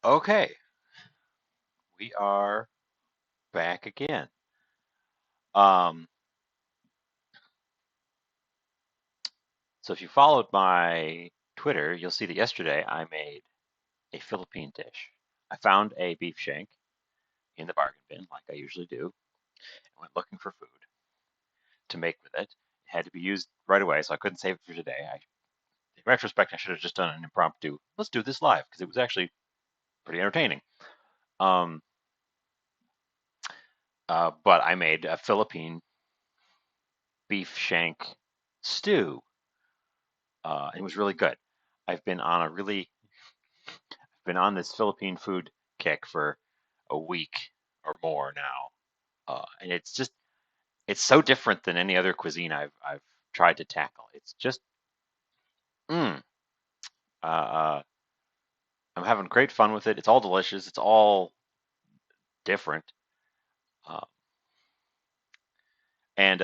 Okay, we are back again. Um, so if you followed my Twitter, you'll see that yesterday I made a Philippine dish. I found a beef shank in the bargain bin, like I usually do, and went looking for food to make with it. It had to be used right away, so I couldn't save it for today. In retrospect, I should have just done an impromptu. Let's do this live because it was actually pretty entertaining. Um, but I made a Philippine beef shank stew. It was really good. I've been on a really been on this Philippine food kick for a week or more now, and it's so different than any other cuisine I've tried to tackle. It's just mm, uh, uh, I'm having great fun with it. It's all delicious. It's all different, uh, and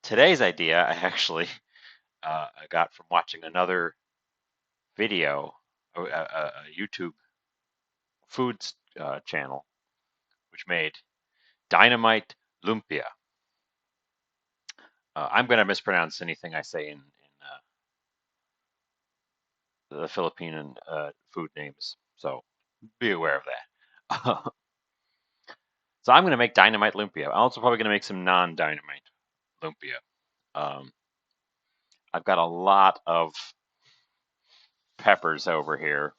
today's idea I actually I got from watching another video, a YouTube food channel, which made dynamite lumpia. I'm going to mispronounce anything I say in the Philippine food names, so be aware of that. So I'm going to make dynamite lumpia. I'm also probably going to make some non-dynamite lumpia. Um, I've got a lot of peppers over here.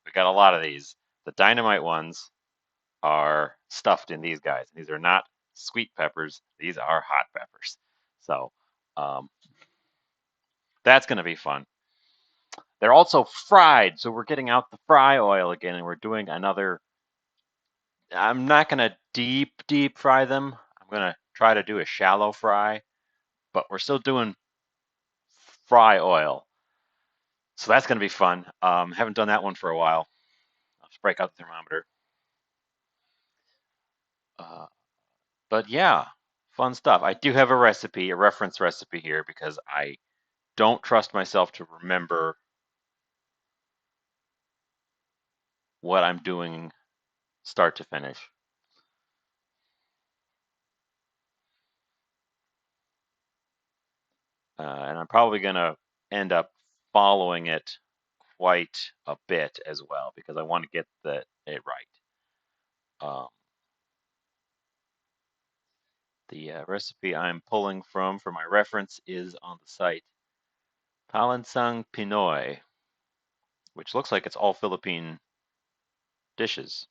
We got a lot of these. The dynamite ones are stuffed in these guys. These are not sweet peppers. These are hot peppers. So um, that's going to be fun. They're also fried, so we're getting out the fry oil again, and we're doing another. I'm not going to deep fry them. I'm going to try to do a shallow fry, but we're still doing fry oil. So that's going to be fun. Haven't done that one for a while. I'll just break out the thermometer. Uh, but yeah, fun stuff. I do have a recipe, a reference recipe here because I don't trust myself to remember what I'm doing start to finish. And I'm probably going to end up following it quite a bit as well because I want to get it right. Um, the recipe I'm pulling from for my reference is on the site Palansang Pinoy, which looks like it's all Philippine dishes.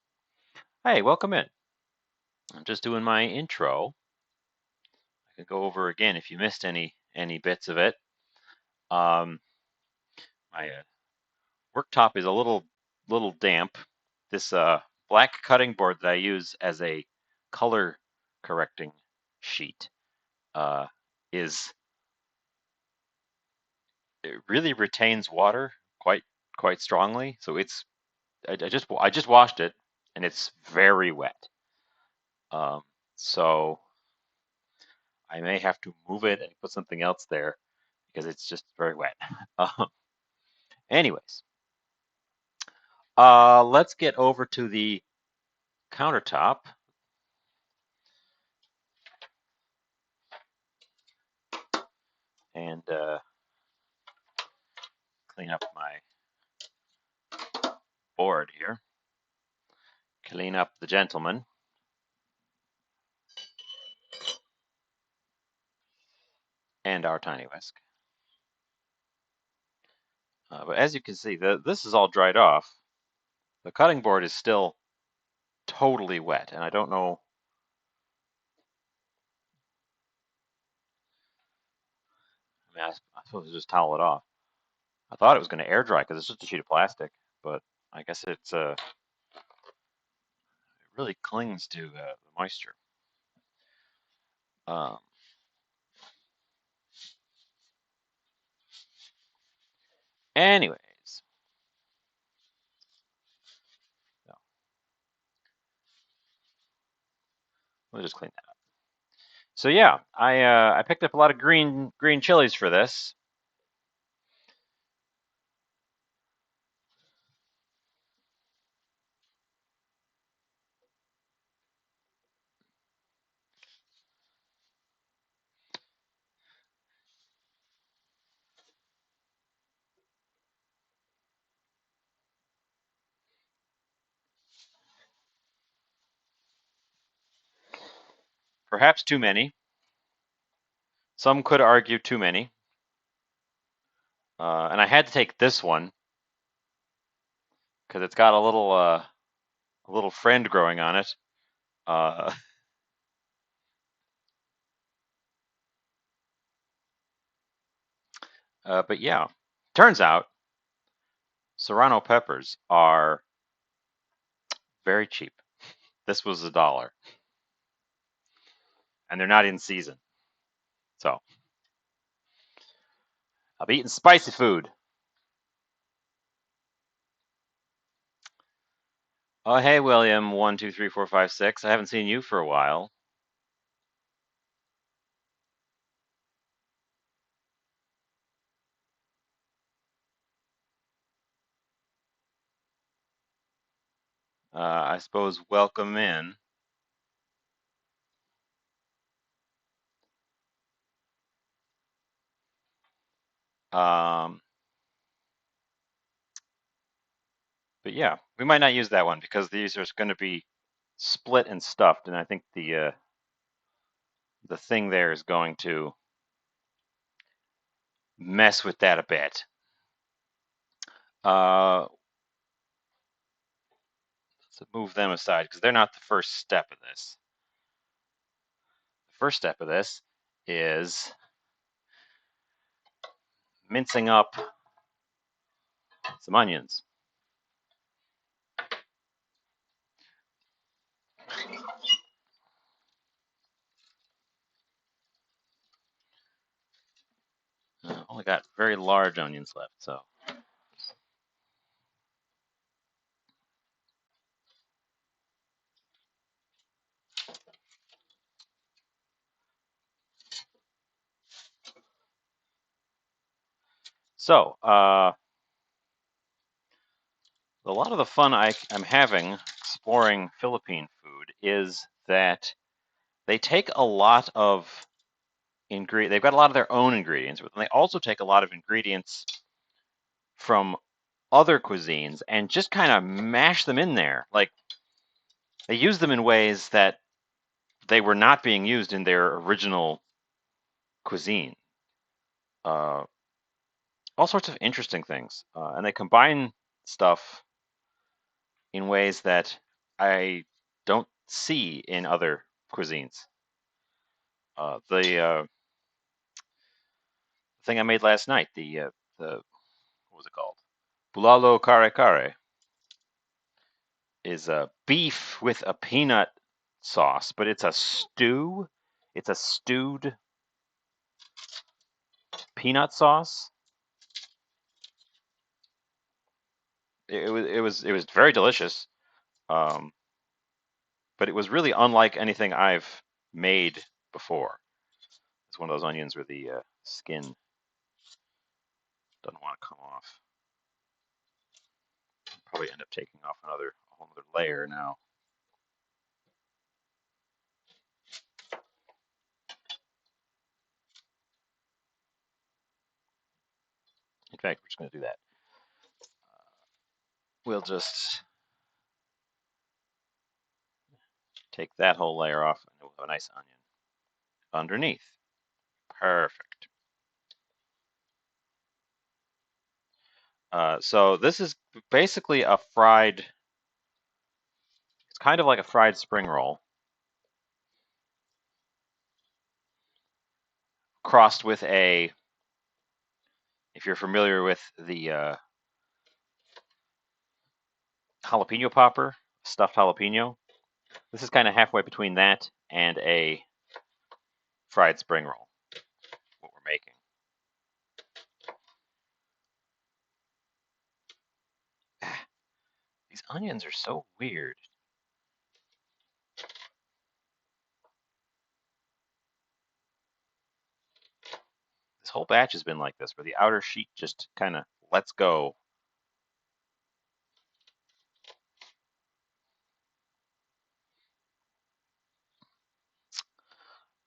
Hey, welcome in. I'm just doing my intro. I can go over again if you missed any bits of it. Um, my worktop is a little damp. This black cutting board that I use as a color correcting sheet uh, is it really retains water quite strongly. So I just washed it and it's very wet. Um, so I may have to move it and put something else there because it's just very wet. Um, anyways, let's get over to the countertop and clean up my board here. Clean up the gentleman. And our tiny whisk. But as you can see, this is all dried off. The cutting board is still totally wet, and I don't know. I mean, I suppose just towel it off. I thought it was going to air dry because it's just a sheet of plastic, but I guess it really clings to the moisture. Um, anyways, so we'll just clean that up. So yeah, I picked up a lot of green chilies for this. Perhaps too many. Some could argue too many. And I had to take this one because it's got a little friend growing on it. Uh, but yeah, turns out serrano peppers are very cheap. This was $1, and they're not in season. So I'll be eating spicy food. Oh, hey, William. 1, 2, 3, 4, 5, 6. I haven't seen you for a while. I suppose welcome in. Um, but yeah, we might not use that one because these are going to be split and stuffed, and I think the thing there is going to mess with that a bit. Let's move them aside because they're not the first step of this. The first step of this is mincing up some onions. Only got very large onions left, so. So, a lot of the fun I'm having exploring Philippine food is that they take a lot of they've got a lot of their own ingredients, but they also take a lot of ingredients from other cuisines and just kind of mash them in there. Like they use them in ways that they were not being used in their original cuisine. Uh, all sorts of interesting things, and they combine stuff in ways that I don't see in other cuisines. The thing I made last night, the what was it called? Bulalo kare kare is a beef with a peanut sauce, but it's a stew. It's a stewed peanut sauce. It was very delicious, um, but it was really unlike anything I've made before. It's one of those onions where the skin doesn't want to come off. Probably end up taking off a whole other layer now. In fact, we're just going to do that. We'll just take that whole layer off, and we'll have a nice onion underneath. Perfect. So this is basically a fried. It's kind of like a fried spring roll, crossed with a. If you're familiar with the jalapeno popper, stuffed jalapeno, this is kind of halfway between that and a fried spring roll. What we're making. These onions are so weird. This whole batch has been like this, where the outer sheet just kind of lets go.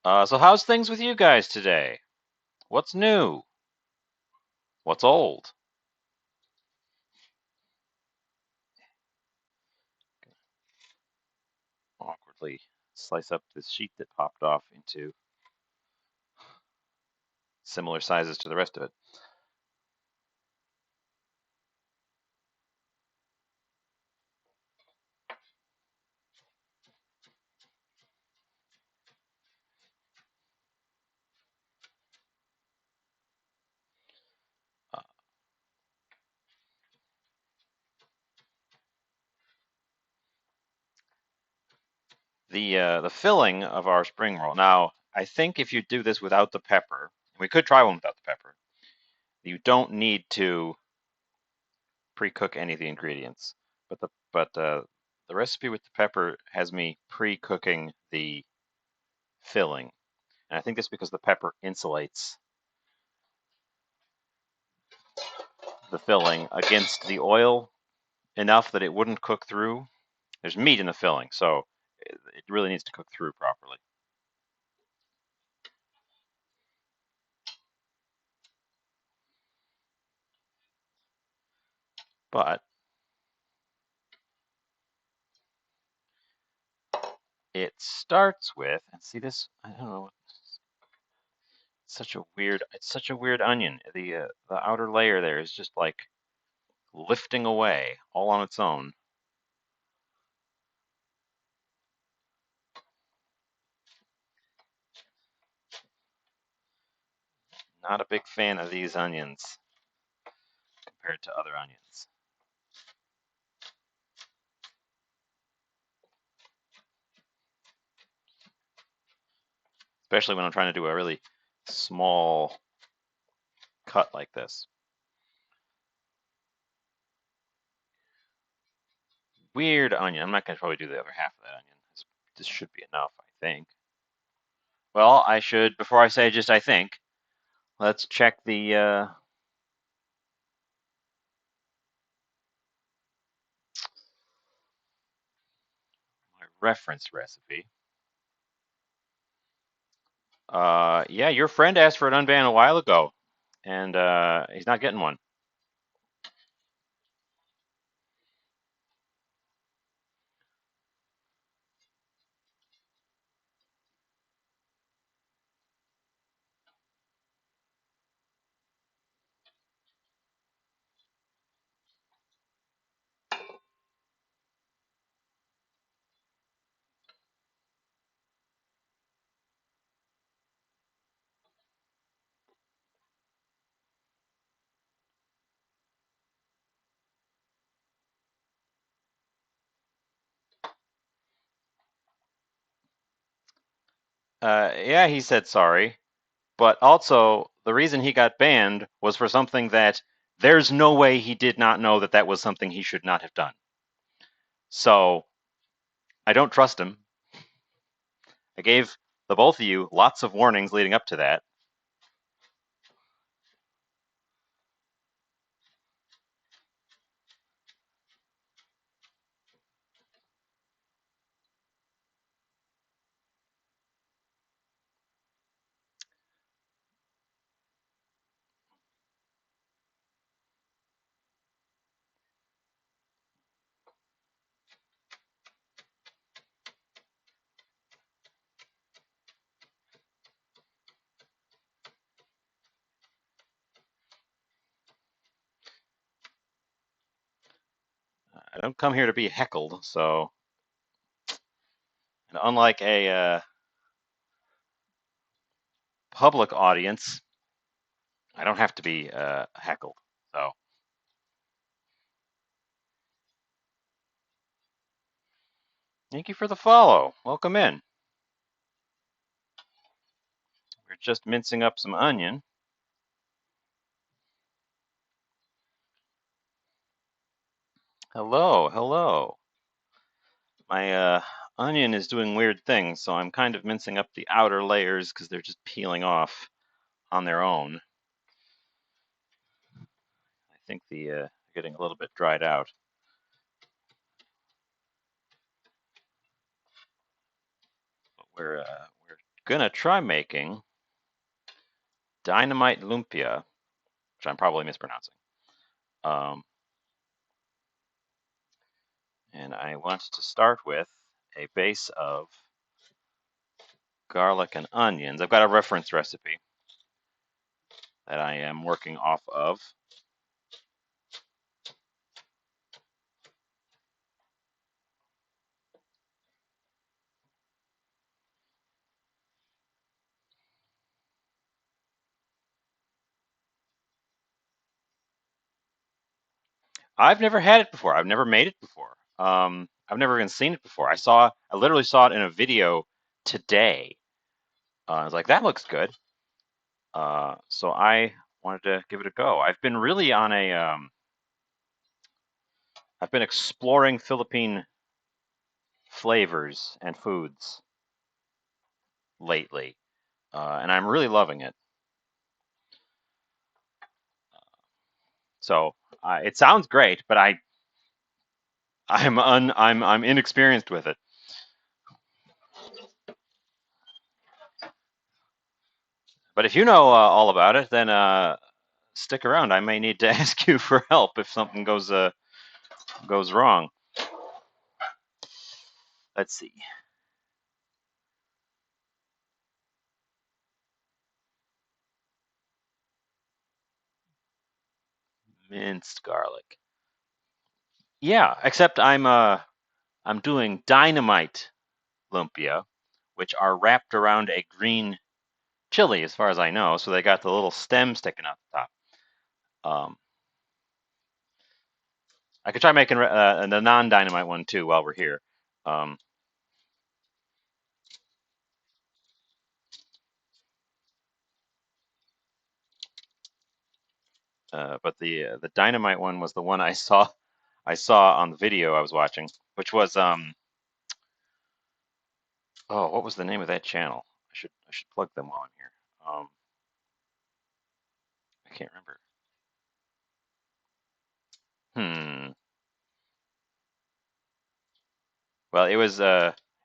So how's things with you guys today? What's new? What's old? Awkwardly slice up this sheet that popped off into similar sizes to the rest of it. The filling of our spring roll. Now, I think if you do this without the pepper, we could try one without the pepper. You don't need to pre-cook any of the ingredients, but the recipe with the pepper has me pre-cooking the filling, and I think that's because the pepper insulates the filling against the oil enough that it wouldn't cook through. There's meat in the filling, so it really needs to cook through properly. But it starts with, and see this, I don't know, it's such a weird onion. The outer layer there is just like lifting away all on its own. Not a big fan of these onions compared to other onions. Especially when I'm trying to do a really small cut like this. Weird onion. I'm not going to probably do the other half of that onion. This should be enough, I think. Well, I should, before I say just I think, let's check my reference recipe. Yeah, your friend asked for an unban a while ago, and he's not getting one. Yeah, he said sorry, but also the reason he got banned was for something that there's no way he did not know that that was something he should not have done. So I don't trust him. I gave the both of you lots of warnings leading up to that. I don't come here to be heckled, so and unlike a public audience, I don't have to be heckled. So thank you for the follow. Welcome in. We're just mincing up some onion. Hello, hello. My onion is doing weird things, so I'm kind of mincing up the outer layers because they're just peeling off on their own. I think the getting a little bit dried out. But we're gonna try making dynamite lumpia, which I'm probably mispronouncing. And I want to start with a base of garlic and onions. I've got a reference recipe that I am working off of. I've never had it before. I've never made it before. I've never even seen it before. I literally saw it in a video today. I was like, that looks good. So I wanted to give it a go. I've been exploring Philippine flavors and foods lately, and I'm really loving it. So it sounds great, but I'm inexperienced with it. But if you know all about it, then stick around. I may need to ask you for help if something goes wrong. Let's see. Minced garlic. Yeah, except I'm doing dynamite lumpia, which are wrapped around a green chili, as far as I know. So they got the little stem sticking out the top. Um, I could try making the non-dynamite one too while we're here. Um, but the dynamite one was the one I saw on the video I was watching, which was oh, what was the name of that channel? I should plug them while I'm here. I can't remember. Hmm. Well,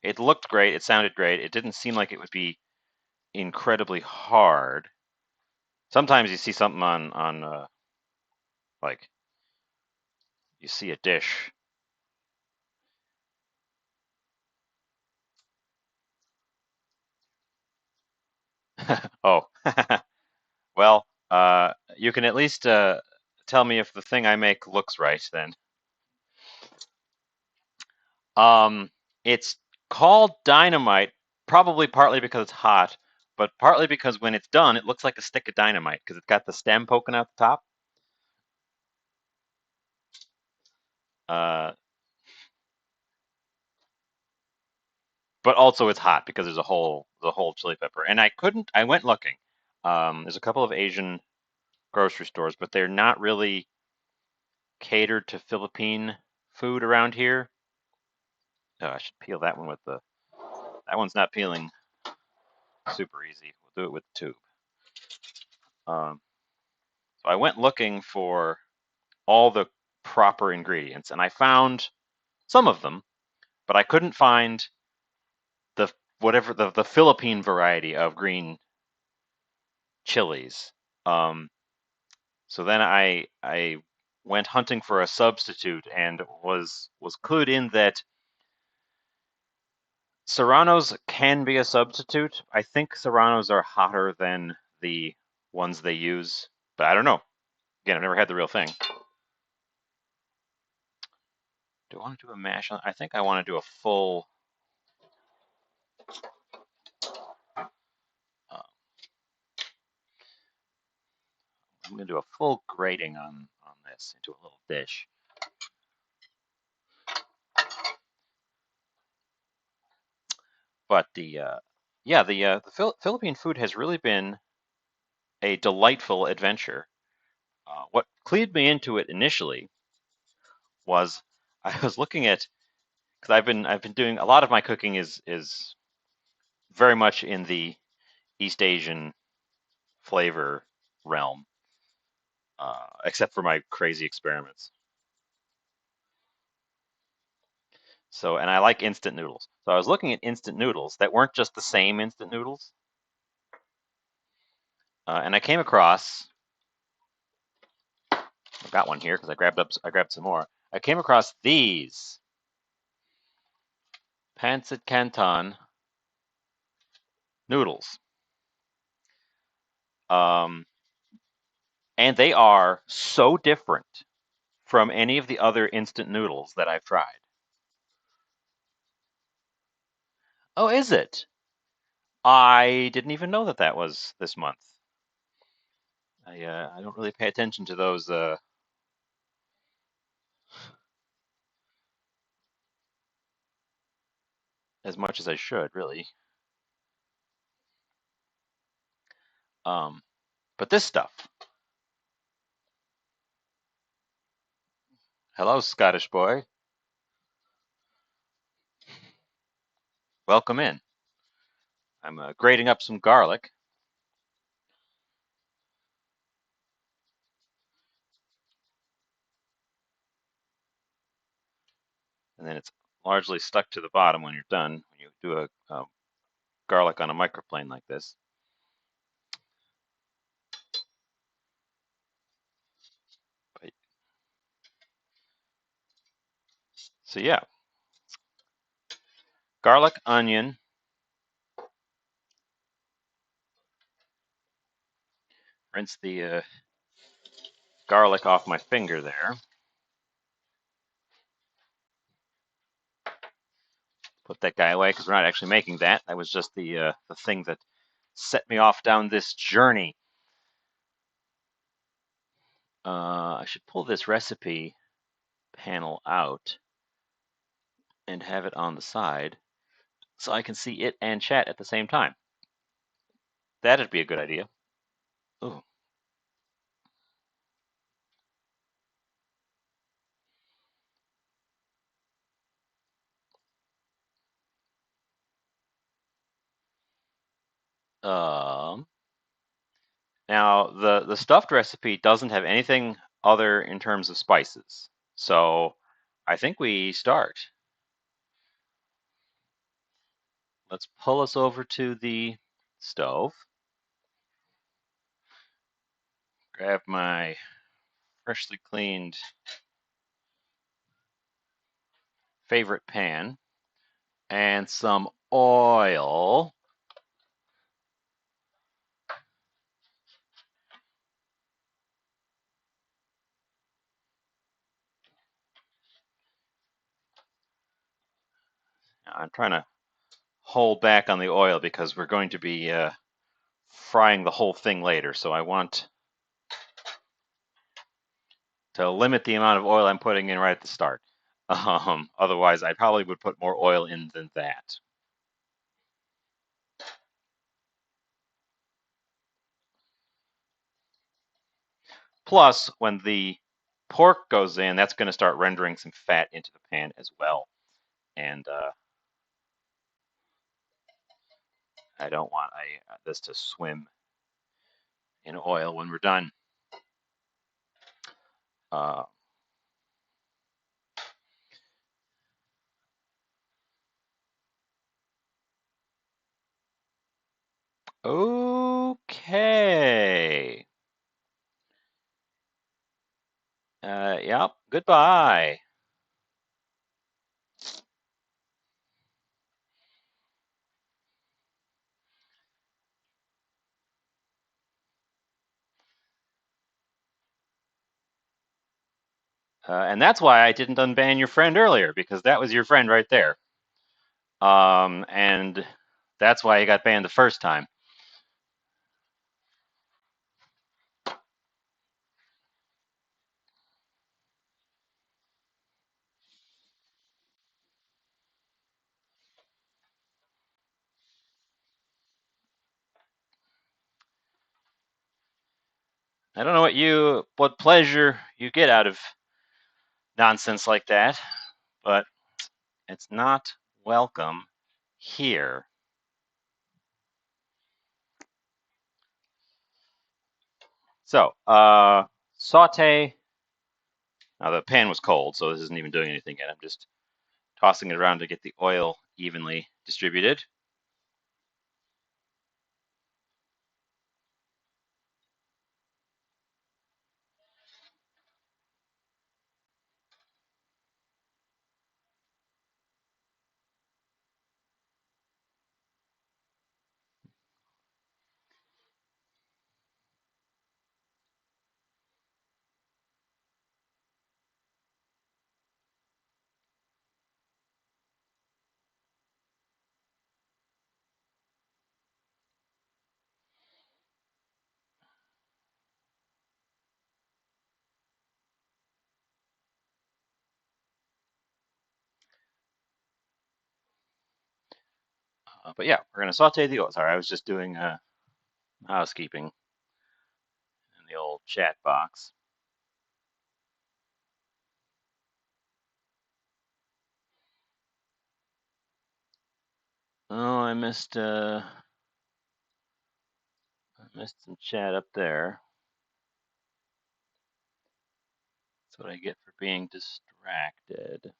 it looked great. It sounded great. It didn't seem like it would be incredibly hard. Sometimes you see something on like you see a dish. Oh, well, you can at least tell me if the thing I make looks right then. Um, it's called dynamite, probably partly because it's hot, but partly because when it's done, it looks like a stick of dynamite because it's got the stem poking out the top. Uh, but also it's hot because there's the whole chili pepper. And I went looking. There's a couple of Asian grocery stores, but they're not really catered to Philippine food around here. Oh, I should peel that one that one's not peeling super easy. We'll do it with the tube. Um, so I went looking for all the proper ingredients, and I found some of them, but I couldn't find the whatever the Philippine variety of green chilies. Um, so then I went hunting for a substitute and was clued in that Serranos can be a substitute. I think Serranos are hotter than the ones they use, but I don't know. Again, I've never had the real thing. Do I want to do a mash on? I think I want to do a full. Uh, I'm going to do a full grating on this into a little dish. But the Philippine food has really been a delightful adventure. What clued me into it initially was I was looking at because I've been doing a lot of my cooking is very much in the East Asian flavor realm, except for my crazy experiments. So, and I like instant noodles. So I was looking at instant noodles that weren't just the same instant noodles, and I came across. I've got one here because I grabbed some more. I came across these pancit canton noodles. And they are so different from any of the other instant noodles that I've tried. Oh, is it? I didn't even know that that was this month. I don't really pay attention to those as much as I should, really. Um, but this stuff. Hello, Scottish boy. Welcome in. I'm grating up some garlic, and then it's largely stuck to the bottom when you're done. When you do a garlic on a microplane like this. But, so yeah, garlic, onion. Rinse the garlic off my finger there. Put that guy away because we're not actually making that. That was just the thing that set me off down this journey. I should pull this recipe panel out and have it on the side so I can see it and chat at the same time. That'd be a good idea. Ooh. Um, Now the stuffed recipe doesn't have anything other in terms of spices, so I think we start. Let's pull us over to the stove. Grab my freshly cleaned favorite pan and some oil. I'm trying to hold back on the oil because we're going to be frying the whole thing later, so I want to limit the amount of oil I'm putting in right at the start. Otherwise, I probably would put more oil in than that. Plus, when the pork goes in, that's going to start rendering some fat into the pan as well. And I don't want this to swim in oil when we're done. Uh, okay. Yep. Goodbye. And that's why I didn't unban your friend earlier, because that was your friend right there. And that's why he got banned the first time. I don't know what pleasure you get out of nonsense like that, but it's not welcome here. So, saute. Now the pan was cold, so this isn't even doing anything yet. I'm just tossing it around to get the oil evenly distributed. But yeah, we're going to saute the oil. Sorry, I was just doing housekeeping in the old chat box. Oh, I missed some chat up there. That's what I get for being distracted.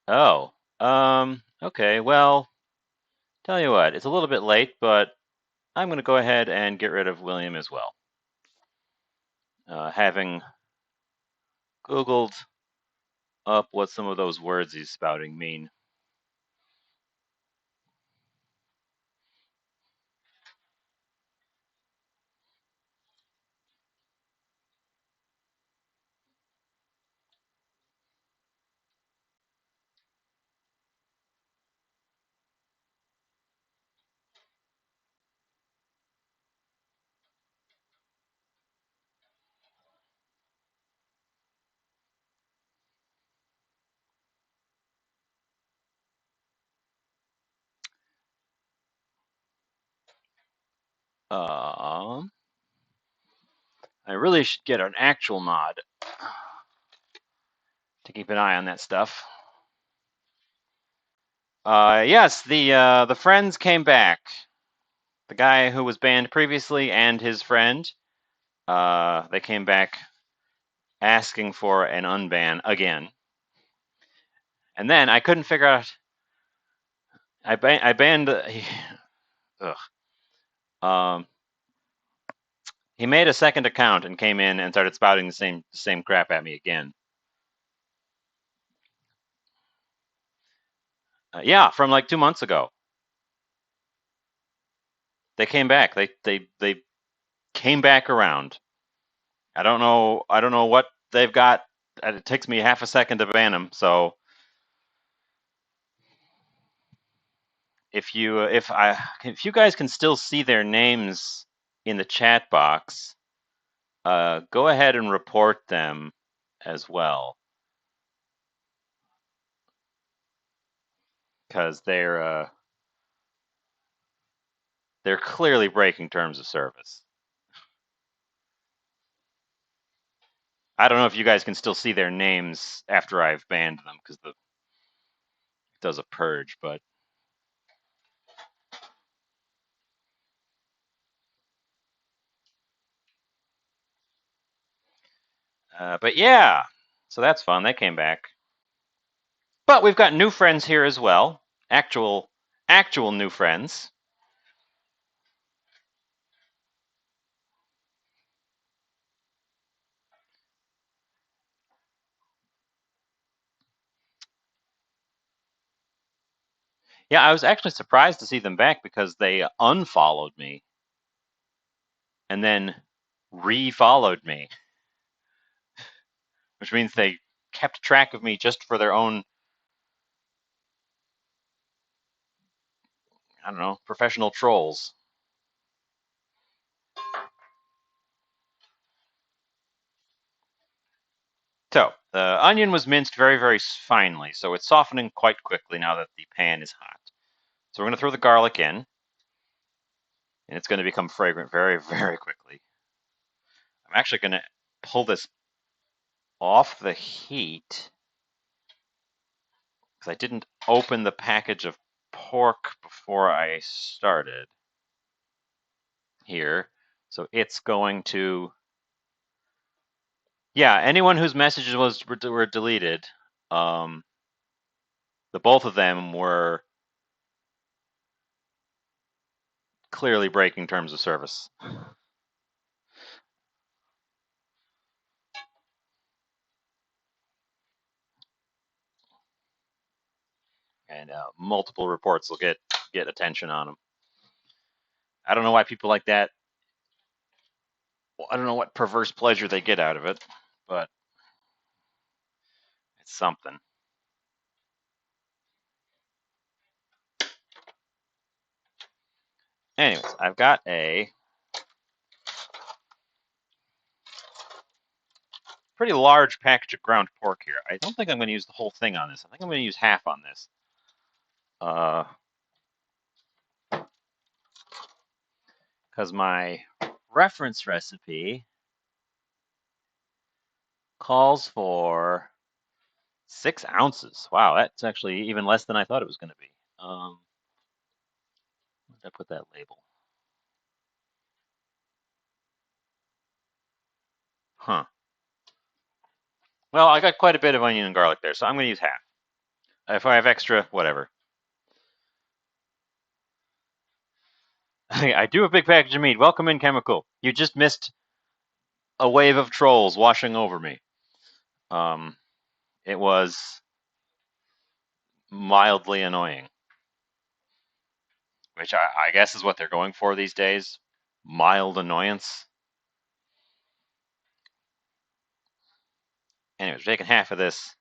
Oh, okay. Well, tell you what, it's a little bit late, but I'm going to go ahead and get rid of William as well. Having Googled up what some of those words he's spouting mean. I really should get an actual mod to keep an eye on that stuff. Yes, the friends came back. The guy who was banned previously and his friend, they came back asking for an unban again. And then I couldn't figure out. I banned. He made a second account and came in and started spouting the same crap at me again. Yeah, from like 2 months ago. They came back. They came back around. I don't know what they've got. It takes me half a second to ban them. So if you guys can still see their names in the chat box, go ahead and report them as well, because they're clearly breaking terms of service. I don't know if you guys can still see their names after I've banned them, because it does a purge, but yeah, so that's fun. They came back, but we've got new friends here as well. Actual new friends. Yeah, I was actually surprised to see them back because they unfollowed me and then re-followed me, which means they kept track of me just for their own, I don't know, professional trolls. So the onion was minced very, very finely, so it's softening quite quickly now that the pan is hot. So we're going to throw the garlic in, and it's going to become fragrant very, very quickly. I'm actually going to pull this off the heat because I didn't open the package of pork before I started here. So it's going to, yeah, anyone whose messages were deleted, the both of them were clearly breaking terms of service. And multiple reports will get attention on them. I don't know why people like that. I don't know what perverse pleasure they get out of it, but it's something. Anyways, I've got a pretty large package of ground pork here. I don't think I'm going to use the whole thing on this. I think I'm going to use half on this. Because my reference recipe calls for 6 ounces. Wow, that's actually even less than I thought it was going to be. Where did I put that label? Huh. Well, I got quite a bit of onion and garlic there, so I'm going to use half. If I have extra, whatever. I do a big package of meat. Welcome in, Chemical. You just missed a wave of trolls washing over me. It was mildly annoying, which I guess is what they're going for these days. Mild annoyance. Anyways, we're taking half of this.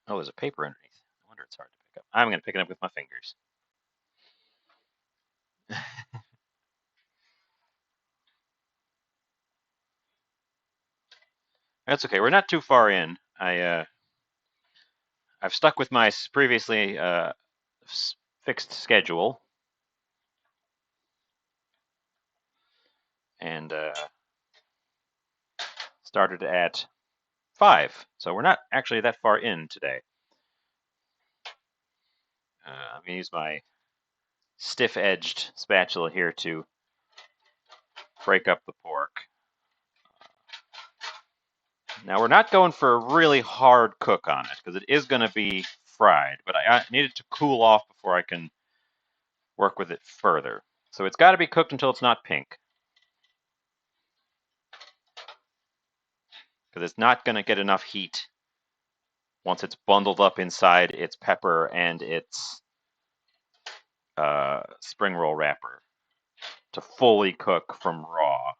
Oh, there's a paper underneath. I wonder it's hard to pick up. I'm going to pick it up with my fingers. That's okay. We're not too far in. I've stuck with my previously fixed schedule, and started at 5. So we're not actually that far in today. I'm going to use my stiff-edged spatula here to break up the pork. Now, we're not going for a really hard cook on it, because it is going to be fried, but I need it to cool off before I can work with it further. So it's got to be cooked until it's not pink, because it's not going to get enough heat once it's bundled up inside its pepper and its spring roll wrapper to fully cook from raw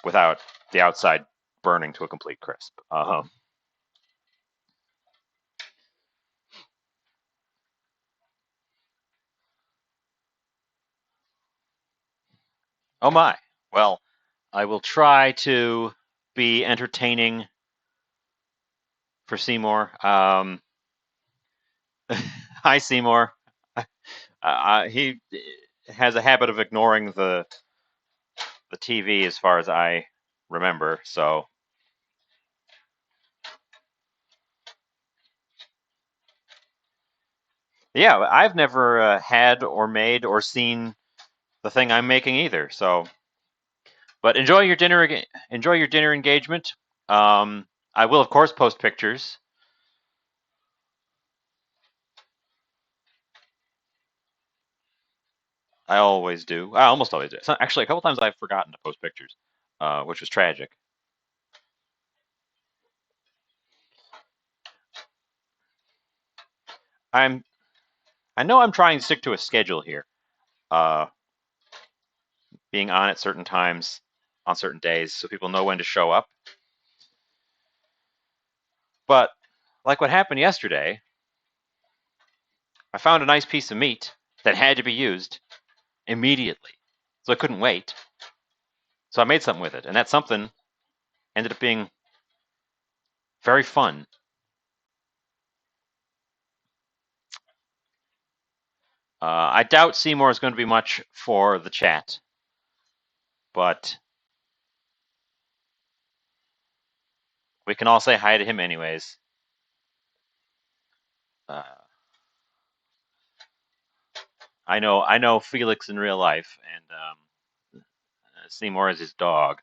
without the outside burning to a complete crisp. Oh my. Well, I will try to be entertaining for Seymour. Hi, Seymour. He has a habit of ignoring the TV as far as I remember, so yeah, I've never had or made or seen the thing I'm making either. So, but enjoy your dinner. Enjoy your dinner engagement. I will, of course, post pictures. I always do. I almost always do. So actually, a couple times I've forgotten to post pictures, which was tragic. I'm. I know I'm trying to stick to a schedule here. Uh, being on at certain times, on certain days, so people know when to show up. But like what happened yesterday, I found a nice piece of meat that had to be used immediately, so I couldn't wait. So I made something with it, and that something ended up being very fun. I doubt Seymour is going to be much for the chat, but we can all say hi to him anyways. Uh, I know Felix in real life, and Seymour is his dog.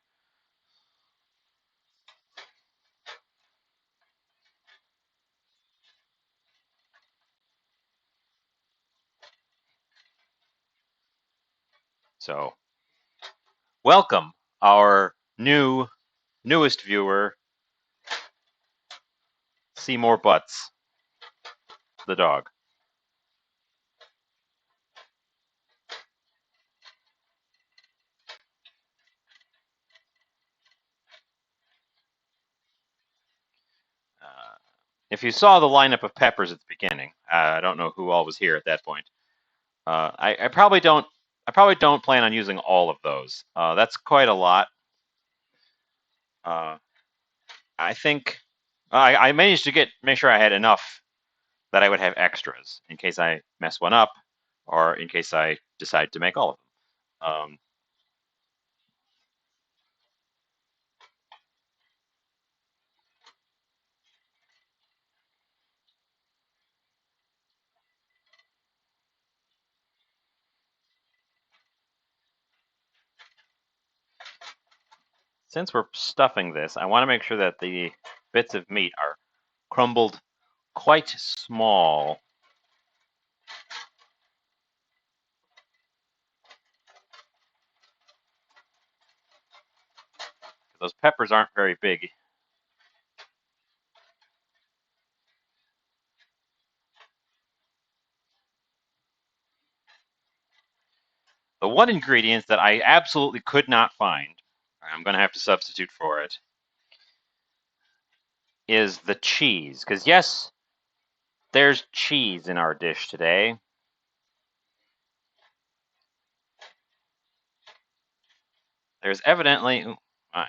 So, welcome our newest viewer, Seymour Butts, the dog. If you saw the lineup of peppers at the beginning, I don't know who all was here at that point. I probably don't I probably don't plan on using all of those. That's quite a lot. Uh, I think I managed to make sure I had enough that I would have extras in case I mess one up or in case I decide to make all of them. Since we're stuffing this, I want to make sure that the bits of meat are crumbled quite small. Those peppers aren't very big. The one ingredient that I absolutely could not find, I'm going to have to substitute for it, is the cheese. Because yes, there's cheese in our dish today. There's evidently, ooh, my,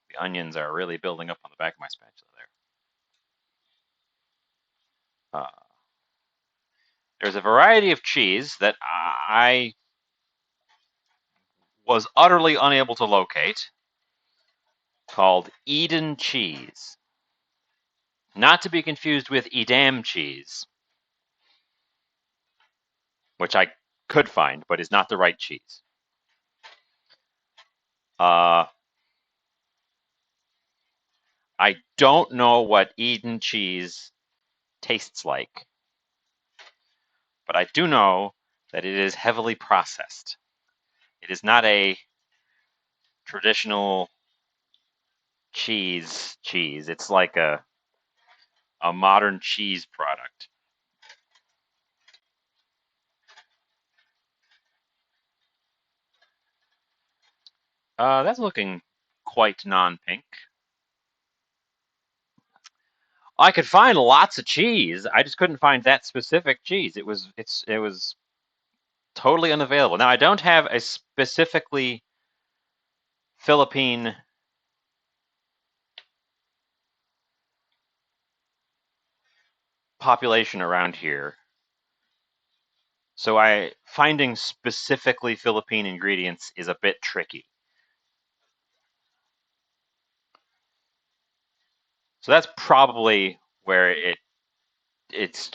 the onions are really building up on the back of my spatula there. There's a variety of cheese that I was utterly unable to locate called Eden cheese. Not to be confused with Edam cheese, which I could find, but is not the right cheese. I don't know what Eden cheese tastes like, but I do know that it is heavily processed. It is not a traditional cheese. It's like a modern cheese product. That's looking quite non-pink. I could find lots of cheese. I just couldn't find that specific cheese. It was totally unavailable. Now I don't have a specifically Philippine population around here. So I finding specifically Philippine ingredients is a bit tricky. So that's probably where it's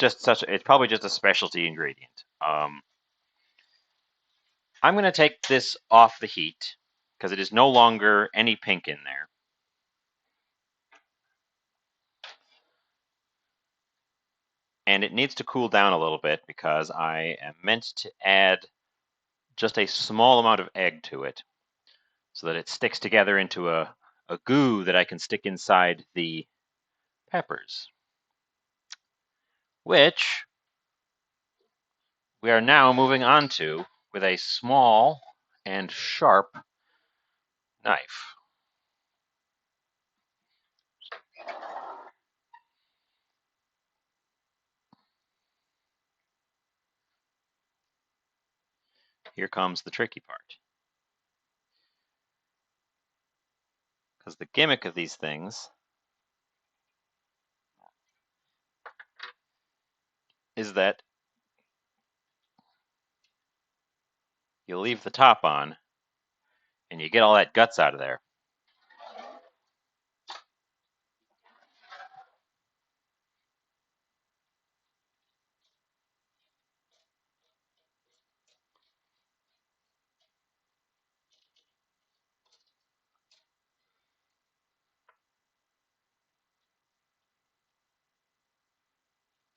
probably just a specialty ingredient. I'm going to take this off the heat because it is no longer any pink in there. And it needs to cool down a little bit because I am meant to add just a small amount of egg to it so that it sticks together into a goo that I can stick inside the peppers, which we are now moving on to with a small and sharp knife. Here comes the tricky part. Because the gimmick of these things is that you leave the top on and you get all that guts out of there.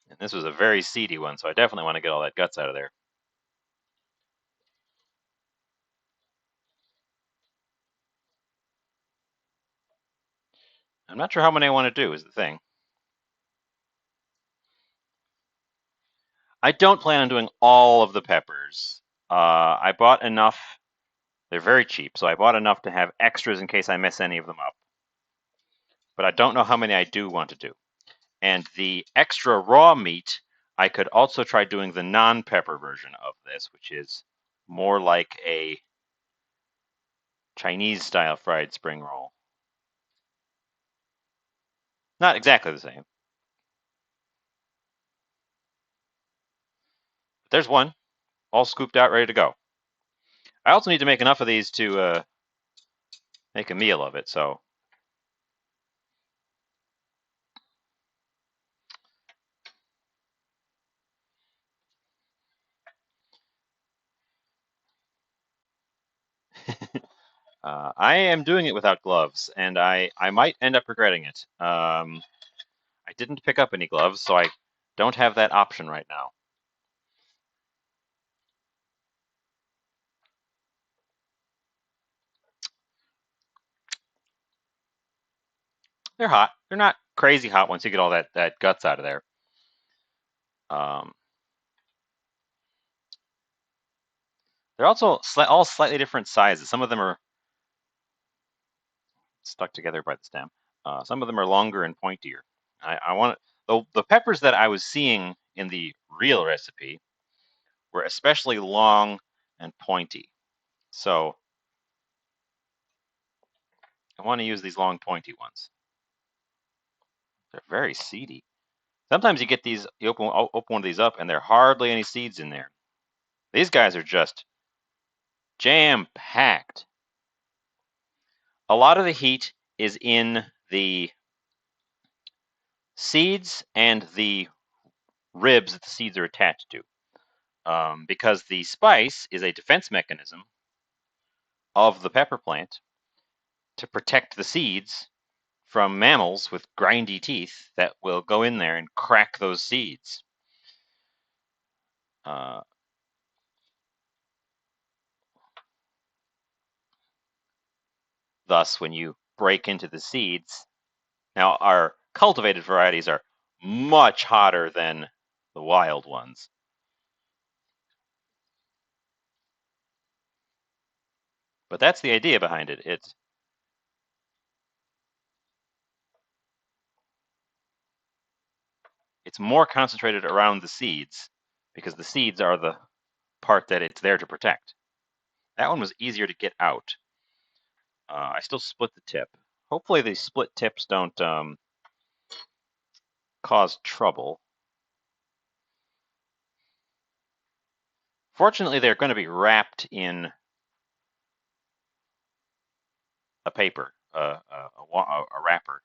And this was a very seedy one, so I definitely want to get all that guts out of there. I'm not sure how many I want to do is the thing. I don't plan on doing all of the peppers. I bought enough. They're very cheap, so I bought enough to have extras in case I mess any of them up. But I don't know how many I do want to do. And the extra raw meat, I could also try doing the non-pepper version of this, which is more like a Chinese-style fried spring roll. Not exactly the same. But there's one, all scooped out, ready to go. I also need to make enough of these to make a meal of it, so. I am doing it without gloves, and I might end up regretting it. I didn't pick up any gloves, so I don't have that option right now. They're hot. They're not crazy hot once you get all that guts out of there. Um, they're also all slightly different sizes. Some of them are stuck together by the stem. Some of them are longer and pointier. I want the peppers that I was seeing in the real recipe were especially long and pointy. So I want to use these long pointy ones. They're very seedy. Sometimes you get these, you open one of these up, and there are hardly any seeds in there. These guys are just jam-packed. A lot of the heat is in the seeds and the ribs that the seeds are attached to, because the spice is a defense mechanism of the pepper plant to protect the seeds from mammals with grindy teeth that will go in there and crack those seeds. Thus, when you break into the seeds, now our cultivated varieties are much hotter than the wild ones. But that's the idea behind it. It's more concentrated around the seeds because the seeds are the part that it's there to protect. That one was easier to get out. I still split the tip. Hopefully these split tips don't cause trouble. Fortunately, they're going to be wrapped in a paper, a wrapper.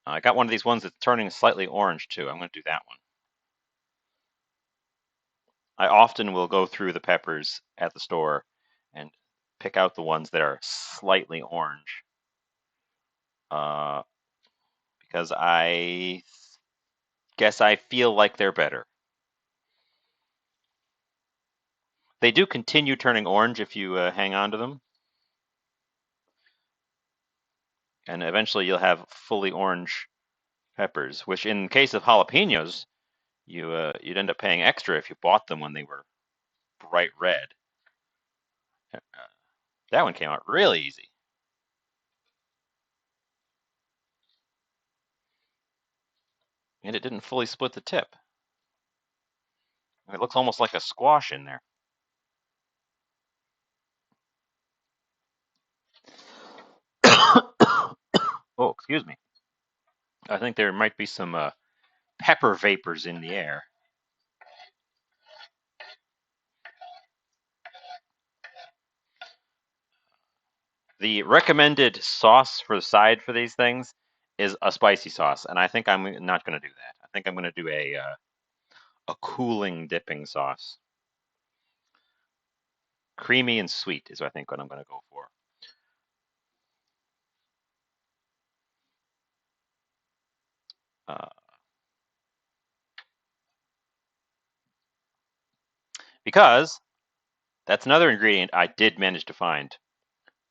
I got one of these ones that's turning slightly orange too. I'm going to do that one. I often will go through the peppers at the store and pick out the ones that are slightly orange, because I guess I feel like they're better. They do continue turning orange if you hang on to them, and eventually you'll have fully orange peppers, which in case of jalapenos, you'd end up paying extra if you bought them when they were bright red. Uh, that one came out really easy. And it didn't fully split the tip. It looks almost like a squash in there. Oh, excuse me. I think there might be some pepper vapors in the air. The recommended sauce for the side for these things is a spicy sauce, and I think I'm not going to do that. I think I'm going to do a cooling dipping sauce. Creamy and sweet is I think what I'm going to go for. Uh, because that's another ingredient I did manage to find.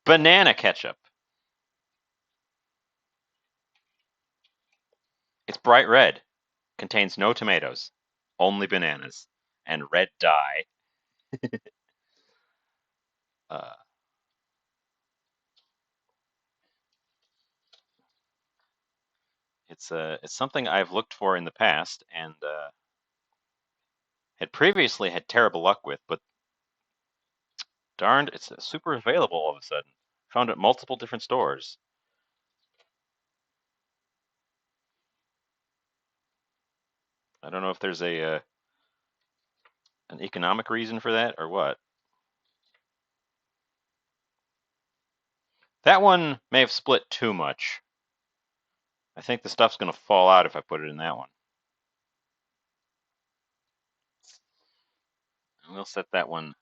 Banana ketchup. It's bright red, contains no tomatoes, only bananas, and red dye. Uh, it's something I've looked for in the past, and had previously had terrible luck with, but darned, it's super available all of a sudden. Found it at multiple different stores. I don't know if there's an economic reason for that or what. That one may have split too much. I think the stuff's going to fall out if I put it in that one. And we'll set that one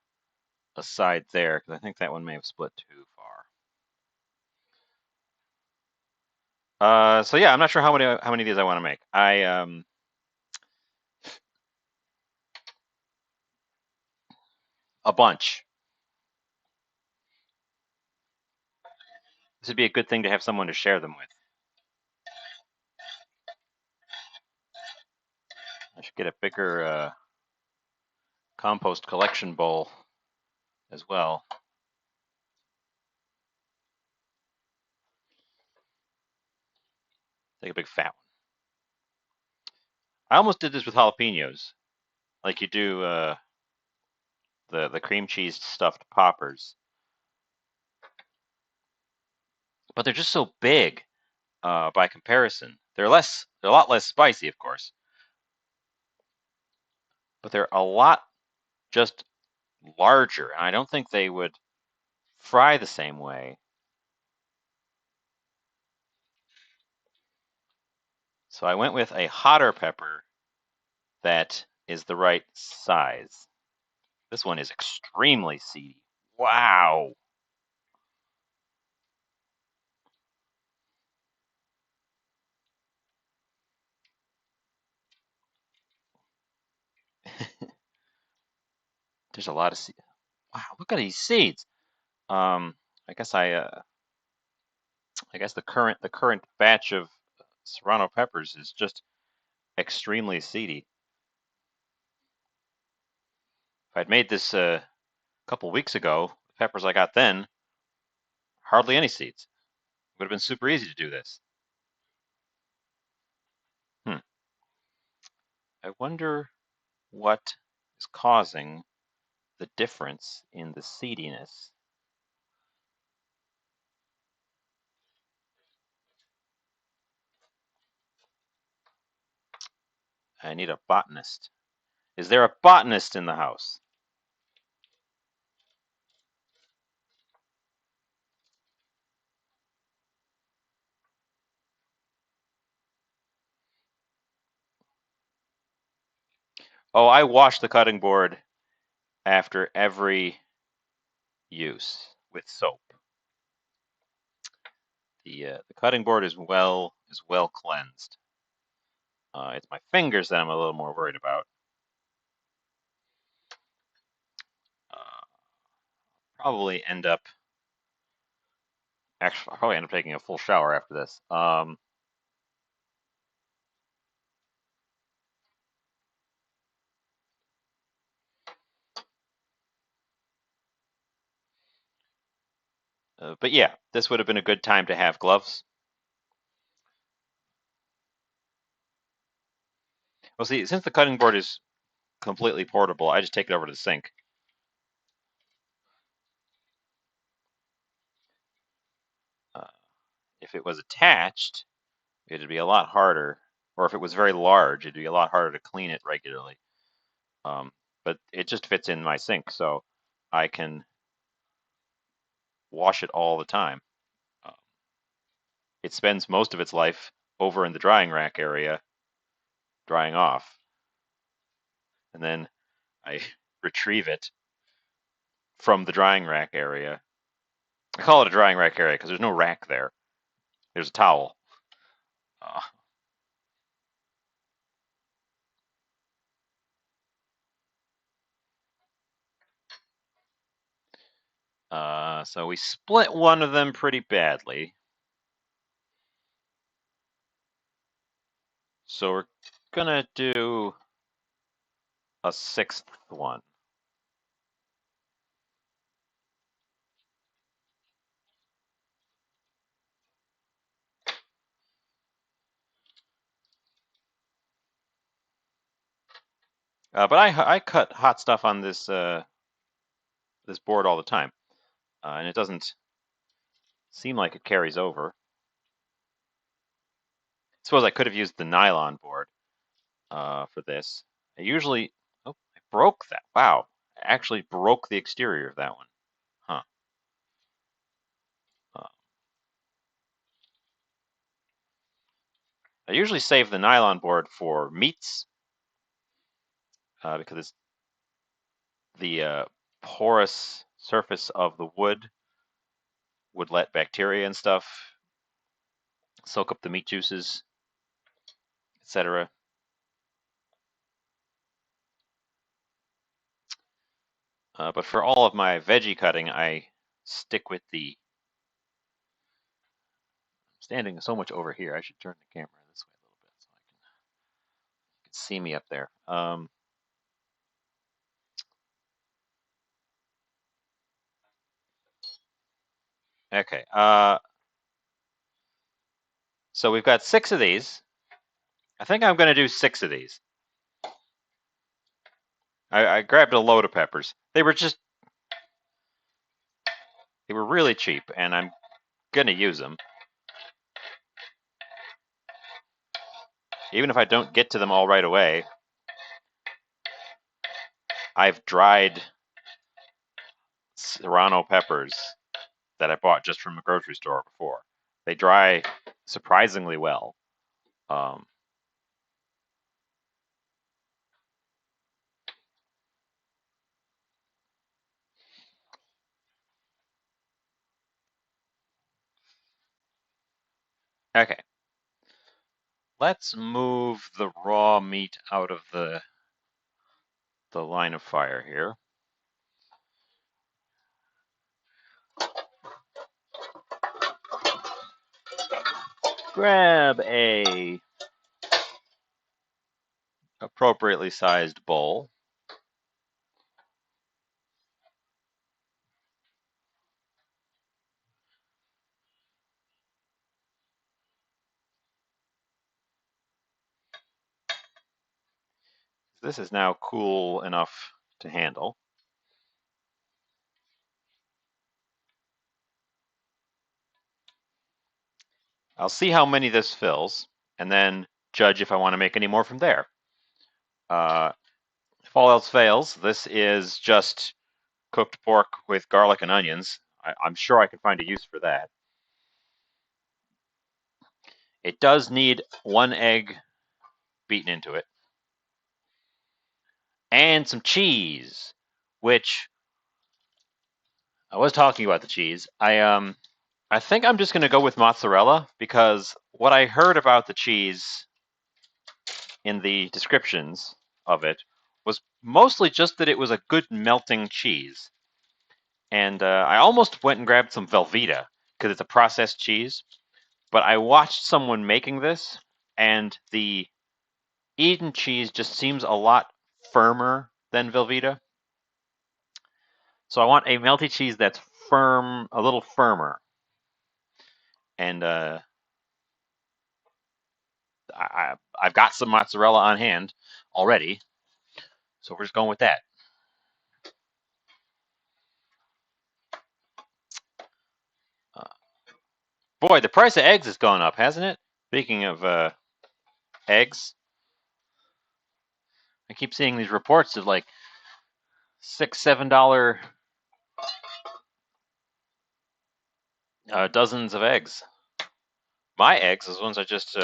aside there because I think that one may have split too far. So yeah, I'm not sure how many of these I want to make. A bunch. This would be a good thing to have someone to share them with. I should get a bigger compost collection bowl as well. Take a big fat one. I almost did this with jalapenos, like you do the cream cheese stuffed poppers, but they're just so big by comparison. They're a lot less spicy, of course, but they're a lot just larger, and I don't think they would fry the same way. So I went with a hotter pepper that is the right size. This one is extremely seedy. Wow. There's a lot of seeds. Wow, look at these seeds. I guess I guess the current batch of serrano peppers is just extremely seedy. If I'd made this a couple weeks ago, the peppers I got then, hardly any seeds. It would have been super easy to do this. Hmm. I wonder what is causing the difference in the seediness. I need a botanist. Is there a botanist in the house? Oh, I wash the cutting board after every use with soap. The cutting board is well cleansed. It's my fingers that I'm a little more worried about. Uh, probably end up Actually, I'll probably end up taking a full shower after this. But yeah, this would have been a good time to have gloves. Well, see, since the cutting board is completely portable, I just take it over to the sink. Uh, if it was attached, it'd be a lot harder. Or if it was very large, it'd be a lot harder to clean it regularly. But it just fits in my sink, so I can wash it all the time. Um, it spends most of its life over in the drying rack area, drying off, and then I retrieve it from the drying rack area. I call it a drying rack area because there's no rack there. There's a towel. Uh, so we split one of them pretty badly. So we're gonna do a sixth one. But I cut hot stuff on this this board all the time, and it doesn't seem like it carries over. I suppose I could have used the nylon board for this. I usually, oh, I broke that. Wow, I actually broke the exterior of that one. Huh. Uh, I usually save the nylon board for meats because it's the porous surface of the wood would let bacteria and stuff soak up the meat juices, etc. But for all of my veggie cutting, I stick with the. I'm standing so much over here. I should turn the camera this way a little bit so you can see me up there. Okay. So we've got 6 of these. I think I'm going to do 6 of these. I grabbed a load of peppers. They were really cheap, and I'm going to use them. Even if I don't get to them all right away, I've dried serrano peppers that I bought just from a grocery store before. They dry surprisingly well. Um, okay, let's move the raw meat out of the line of fire here. Grab a appropriately sized bowl. This is now cool enough to handle. I'll see how many this fills, and then judge if I want to make any more from there. If all else fails, this is just cooked pork with garlic and onions. I'm sure I can find a use for that. It does need 1 egg beaten into it, and some cheese, which I was talking about the cheese. I think I'm just going to go with mozzarella because what I heard about the cheese in the descriptions of it was mostly just that it was a good melting cheese. And I almost went and grabbed some Velveeta because it's a processed cheese. But I watched someone making this, and the Eden cheese just seems a lot firmer than Velveeta. So I want a melty cheese that's firm, a little firmer. And I've got some mozzarella on hand already, so we're just going with that. Uh, Boy, the price of eggs has gone up, hasn't it? Speaking of eggs, I keep seeing these reports of like $6, $7 dozens of eggs. My eggs, those ones I just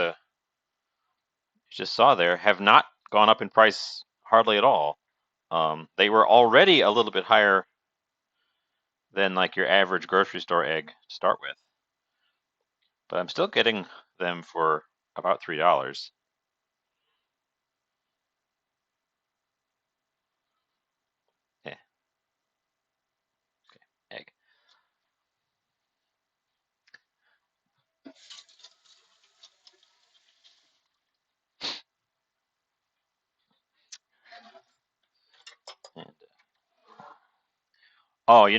saw there, have not gone up in price hardly at all. They were already a little bit higher than like your average grocery store egg to start with, but I'm still getting them for about $3. Yeah, egg. And,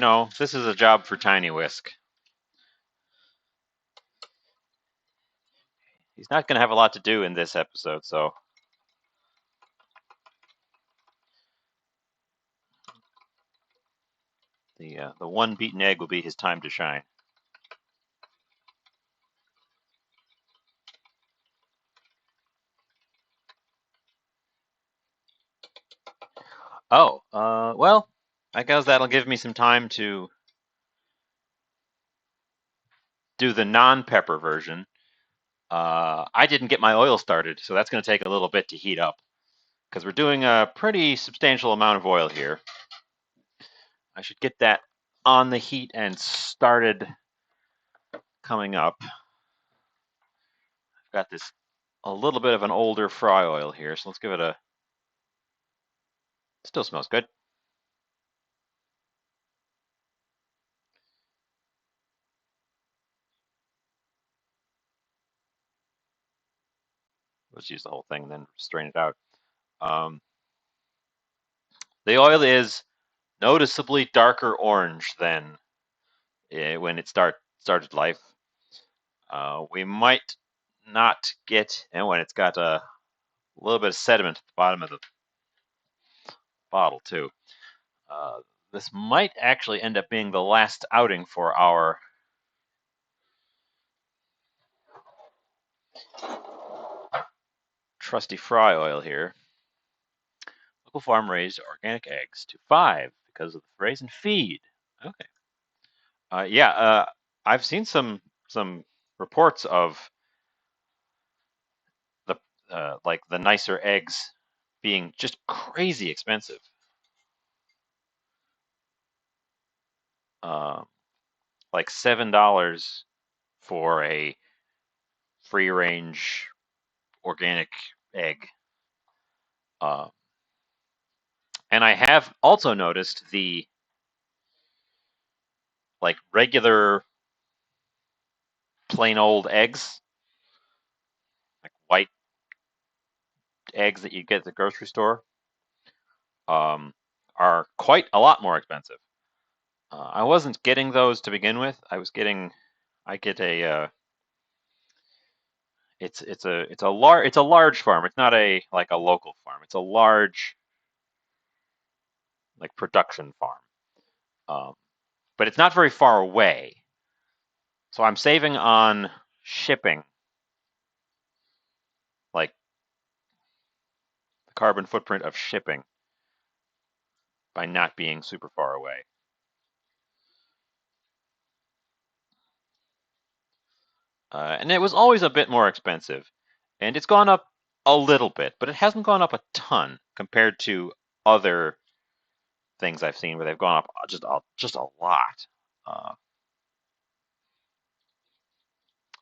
oh, this is a job for Tiny Whisk. He's not going to have a lot to do in this episode, so The one beaten egg will be his time to shine. Oh, well, I guess that'll give me some time to do the non-pepper version. I didn't get my oil started, so that's going to take a little bit to heat up because we're doing a pretty substantial amount of oil here. I should get that on the heat and started coming up. I've got this a little bit of an older fry oil here, so let's give it a. Still smells good. Let's use the whole thing and then strain it out. The oil is noticeably darker orange than when it started life. We might not get, and when it's got a little bit of sediment at the bottom of the bottle too. This might actually end up being the last outing for our trusty fry oil here. Local farm raised organic eggs to 5 because of the raise in feed. Okay. Yeah, I've seen some reports of the like the nicer eggs being just crazy expensive. Uh, like $7 for a free range organic egg. Uh, and I have also noticed the like regular plain old eggs, like white eggs that you get at the grocery store, are quite a lot more expensive. I wasn't getting those to begin with. I get a it's a large farm. It's not a like a local farm. It's a large like production farm. Um, but it's not very far away. So I'm saving on shipping, like the carbon footprint of shipping by not being super far away. And it was always a bit more expensive. And it's gone up a little bit, but it hasn't gone up a ton compared to other things I've seen where they've gone up just a lot. Uh,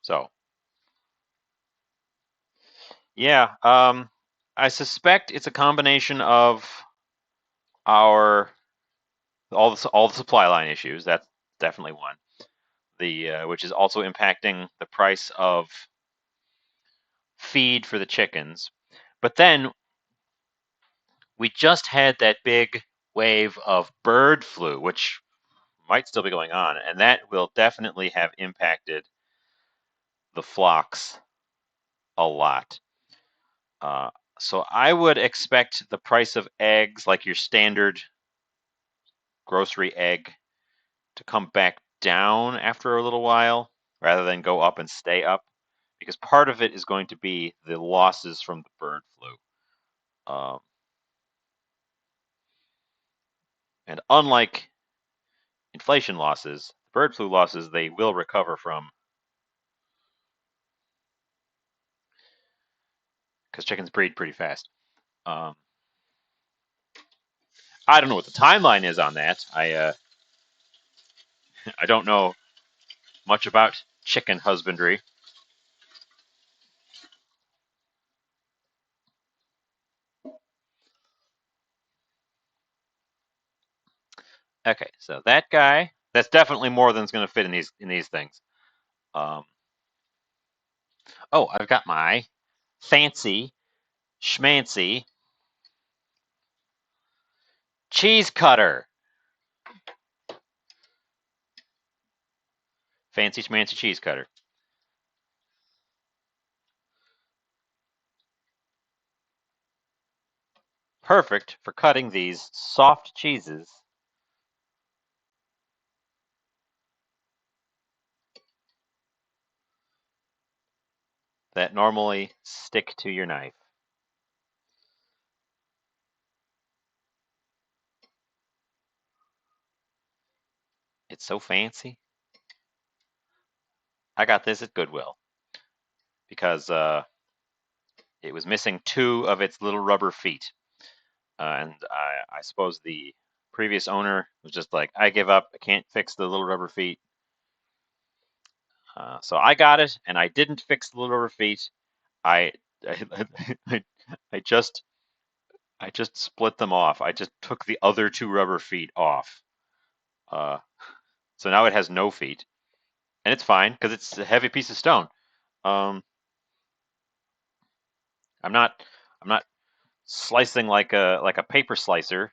so yeah, I suspect it's a combination of our all the supply line issues. That's definitely one. The which is also impacting the price of feed for the chickens. But then we just had that big wave of bird flu, which might still be going on, and that will definitely have impacted the flocks a lot. Uh, so I would expect the price of eggs, like your standard grocery egg, to come back down after a little while rather than go up and stay up, because part of it is going to be the losses from the bird flu. And unlike inflation losses, bird flu losses, they will recover from because chickens breed pretty fast. Um, I don't know what the timeline is on that. I don't know much about chicken husbandry. Okay, so that guy, that's definitely more than's going to fit in these things. Um, oh, I've got my fancy schmancy cheese cutter. Fancy schmancy cheese cutter. Perfect for cutting these soft cheeses that normally stick to your knife. It's so fancy. I got this at Goodwill because it was missing two of its little rubber feet. And I suppose the previous owner was just like, I give up. I can't fix the little rubber feet. So I got it, and I didn't fix the little rubber feet. I, I, I just split them off. I just took the other two rubber feet off. Uh, so now it has no feet, and it's fine because it's a heavy piece of stone. Um, I'm not I'm not slicing like a paper slicer.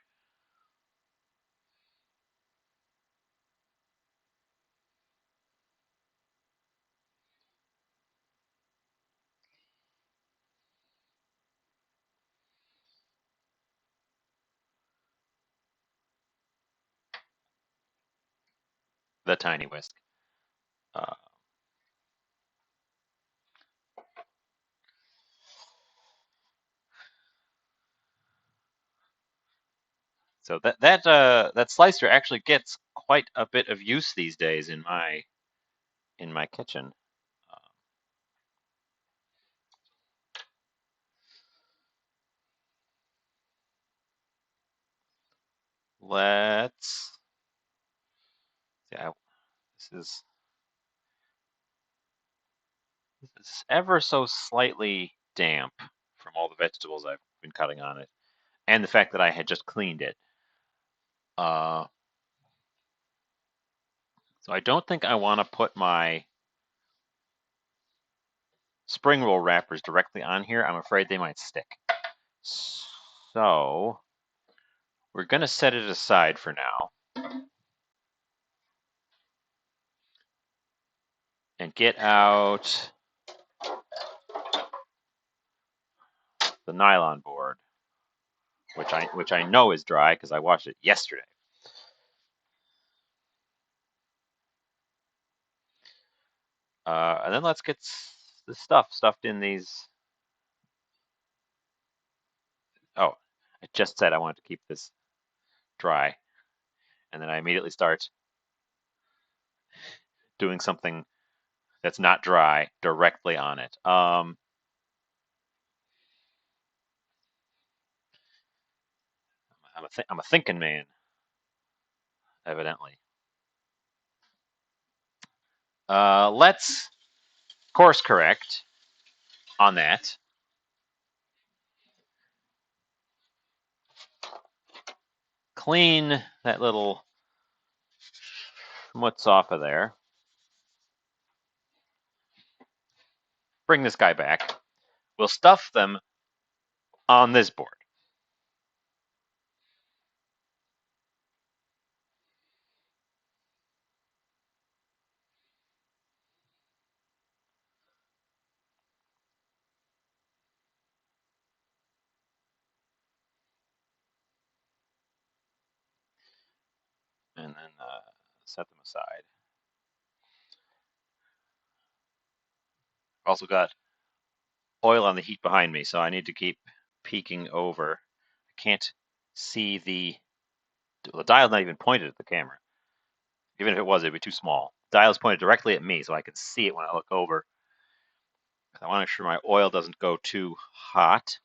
The tiny whisk. Uh, so that slicer actually gets quite a bit of use these days in my kitchen. Uh, let's. Yeah, this is ever so slightly damp from all the vegetables I've been cutting on it, and the fact that I had just cleaned it. Uh, so I don't think I want to put my spring roll wrappers directly on here. I'm afraid they might stick. So we're going to set it aside for now and get out the nylon board, which I know is dry because I washed it yesterday. And then let's get the stuff stuffed in these. Oh, I just said I wanted to keep this dry, and then I immediately start doing something that's not dry directly on it. I'm a thinking man, evidently. Let's course correct on that. Clean that little schmutz off of there. Bring this guy back. We'll stuff them on this board. And then set them aside. Also got oil on the heat behind me, so I need to keep peeking over. I can't see the dial's not even pointed at the camera. Even if it was, it'd be too small. The dial's pointed directly at me, so I can see it when I look over. I want to make sure my oil doesn't go too hot.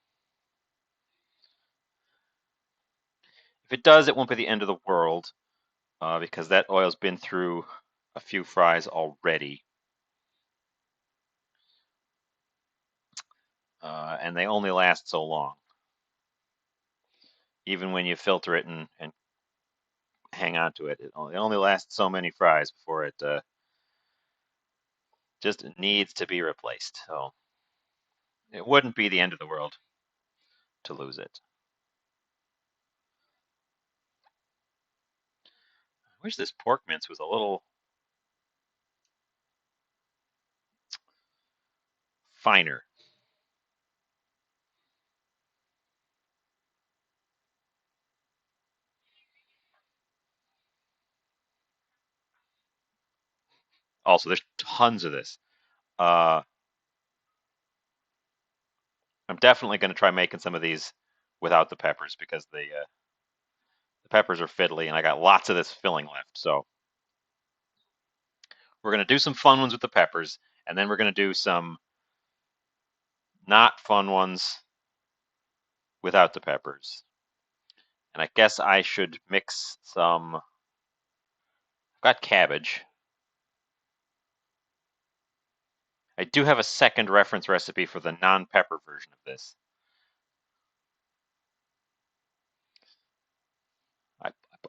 If it does, it won't be the end of the world, because that oil's been through a few fries already. And they only last so long. Even when you filter it and hang on to it, it only lasts so many fries before it just needs to be replaced. So it wouldn't be the end of the world to lose it. I wish this pork mince was a little finer. Also, there's tons of this. Uh, I'm definitely going to try making some of these without the peppers because the peppers are fiddly and I got lots of this filling left. So we're going to do some fun ones with the peppers, and then we're going to do some not fun ones without the peppers. And I guess I should mix some. I've got cabbage. I do have a second reference recipe for the non-pepper version of this.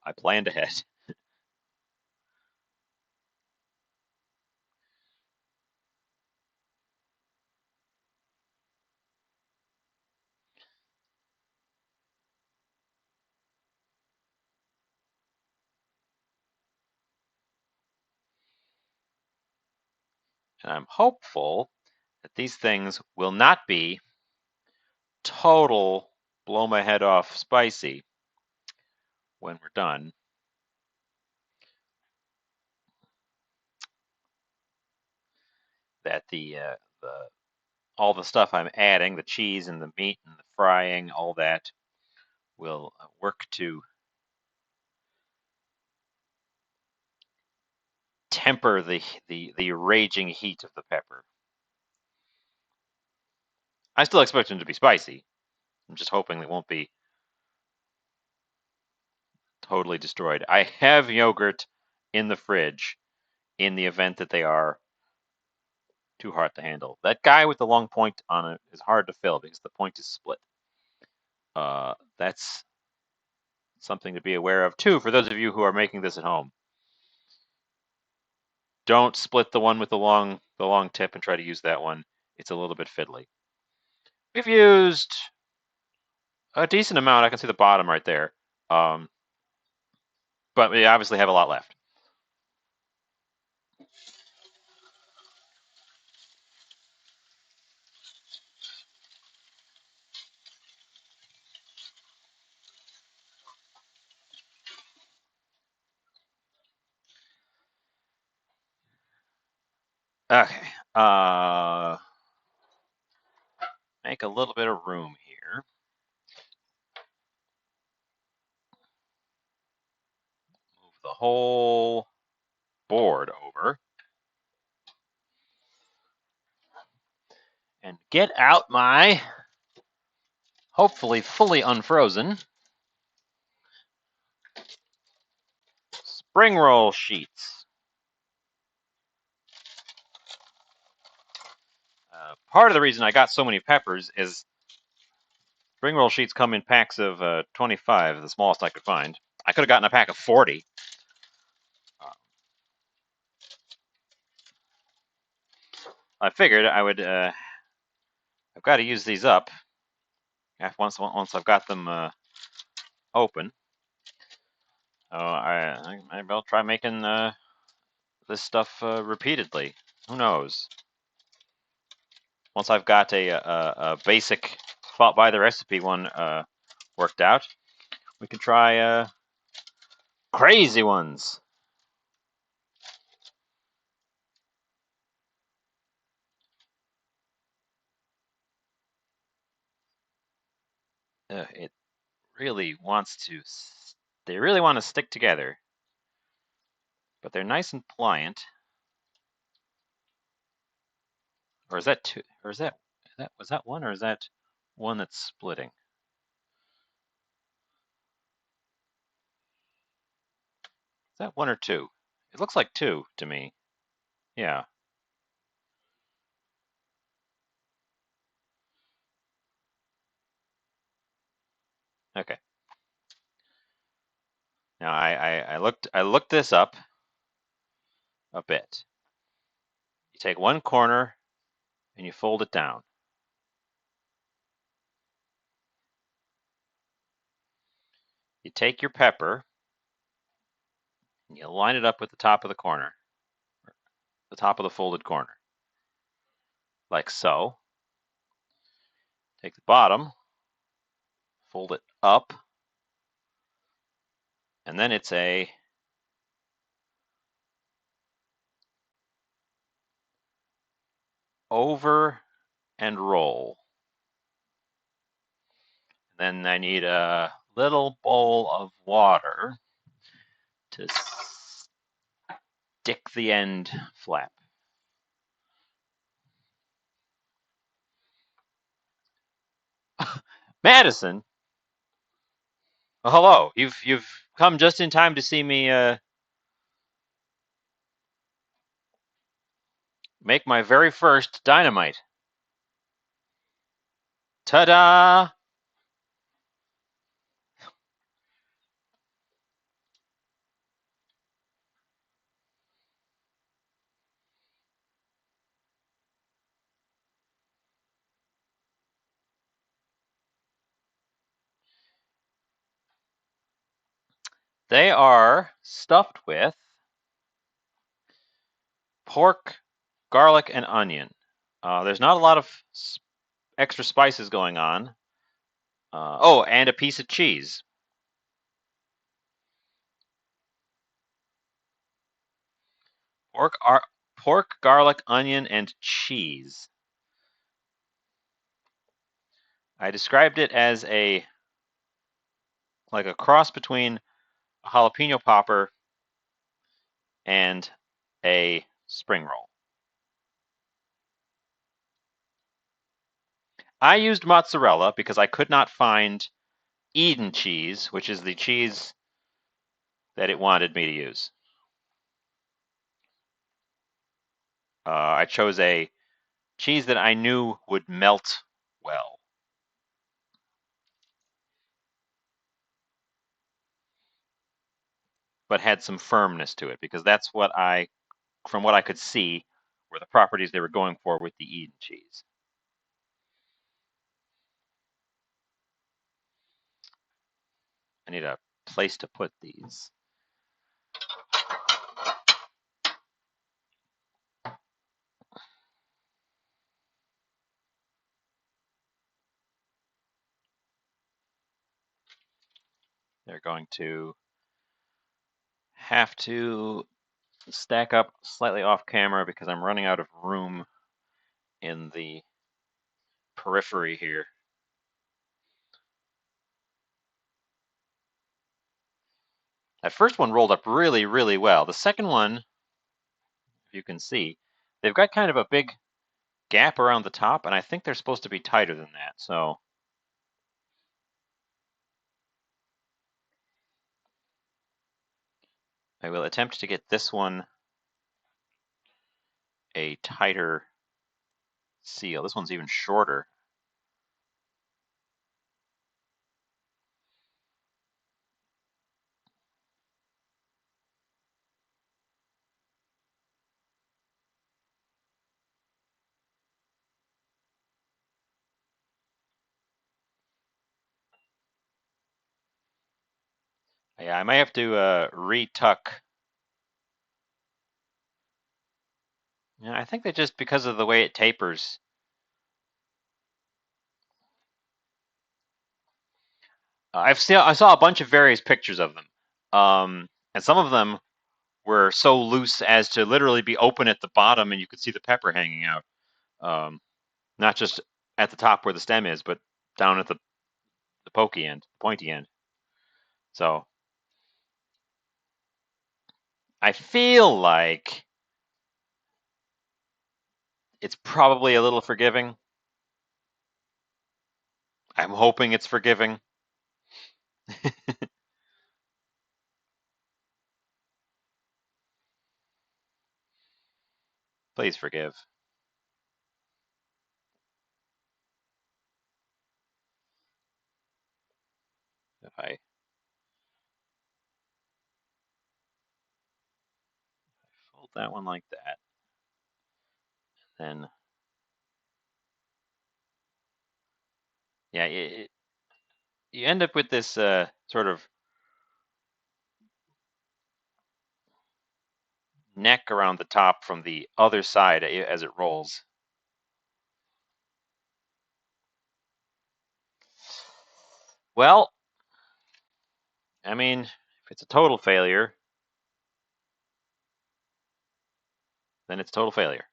I planned ahead. And I'm hopeful that these things will not be total blow my head off spicy when we're done. That the all the stuff I'm adding, the cheese and the meat and the frying, all that will work to temper the raging heat of the pepper. I still expect them to be spicy. I'm just hoping they won't be totally destroyed. I have yogurt in the fridge in the event that they are too hard to handle. That guy with the long point on it is hard to fill because the point is split. That's something to be aware of too for those of you who are making this at home. Don't split the one with the long tip and try to use that one. It's a little bit fiddly. We've used a decent amount. I can see the bottom right there. But we obviously have a lot left. Okay. Make a little bit of room here. Move the whole board over. And get out my, hopefully fully unfrozen, spring roll sheets. Part of the reason I got so many peppers is spring roll sheets come in packs of 25, the smallest I could find. I could have gotten a pack of 40. I figured I would. I've got to use these up. Once I've got them open. Maybe I'll try making this stuff repeatedly. Who knows? Once I've got a basic by the recipe one worked out, we can try crazy ones. It really wants to. They really want to stick together, but they're nice and pliant. Or is that two? Or is that was that one? Or is that one that's splitting? Is that one or two? It looks like two to me. Yeah. Okay. Now I looked this up a bit. You take one corner and you fold it down. You take your pepper and you line it up with the top of the corner, the top of the folded corner, like so. Take the bottom, fold it up, and then it's a over and roll. Then I need a little bowl of water to stick the end flap. Madison, oh, hello. You've come just in time to see me make my very first dynamite. Ta-da! They are stuffed with pork, garlic, and onion. There's not a lot of extra spices going on. Oh, and a piece of cheese. Pork, pork, garlic, onion, and cheese. I described it as like a cross between a jalapeno popper and a spring roll. I used mozzarella because I could not find Eden cheese, which is the cheese that it wanted me to use. I chose a cheese that I knew would melt well. But had some firmness to it because that's what from what I could see, were the properties they were going for with the Eden cheese. I need a place to put these. They're going to have to stack up slightly off camera because I'm running out of room in the periphery here. That first one rolled up really, really well. The second one, if you can see, they've got kind of a big gap around the top, and I think they're supposed to be tighter than that. So I will attempt to get this one a tighter seal. This one's even shorter. Yeah, I might have to retuck. Yeah, I think that just because of the way it tapers. I saw a bunch of various pictures of them, and some of them were so loose as to literally be open at the bottom, and you could see the pepper hanging out, not just at the top where the stem is, but down at the pokey end, pointy end. So I feel like it's probably a little forgiving. I'm hoping it's forgiving. Please forgive. If I fold that one like that, then yeah, you end up with this sort of neck around the top from the other side as it rolls. Well, I mean, if it's a total failure, then it's total failure.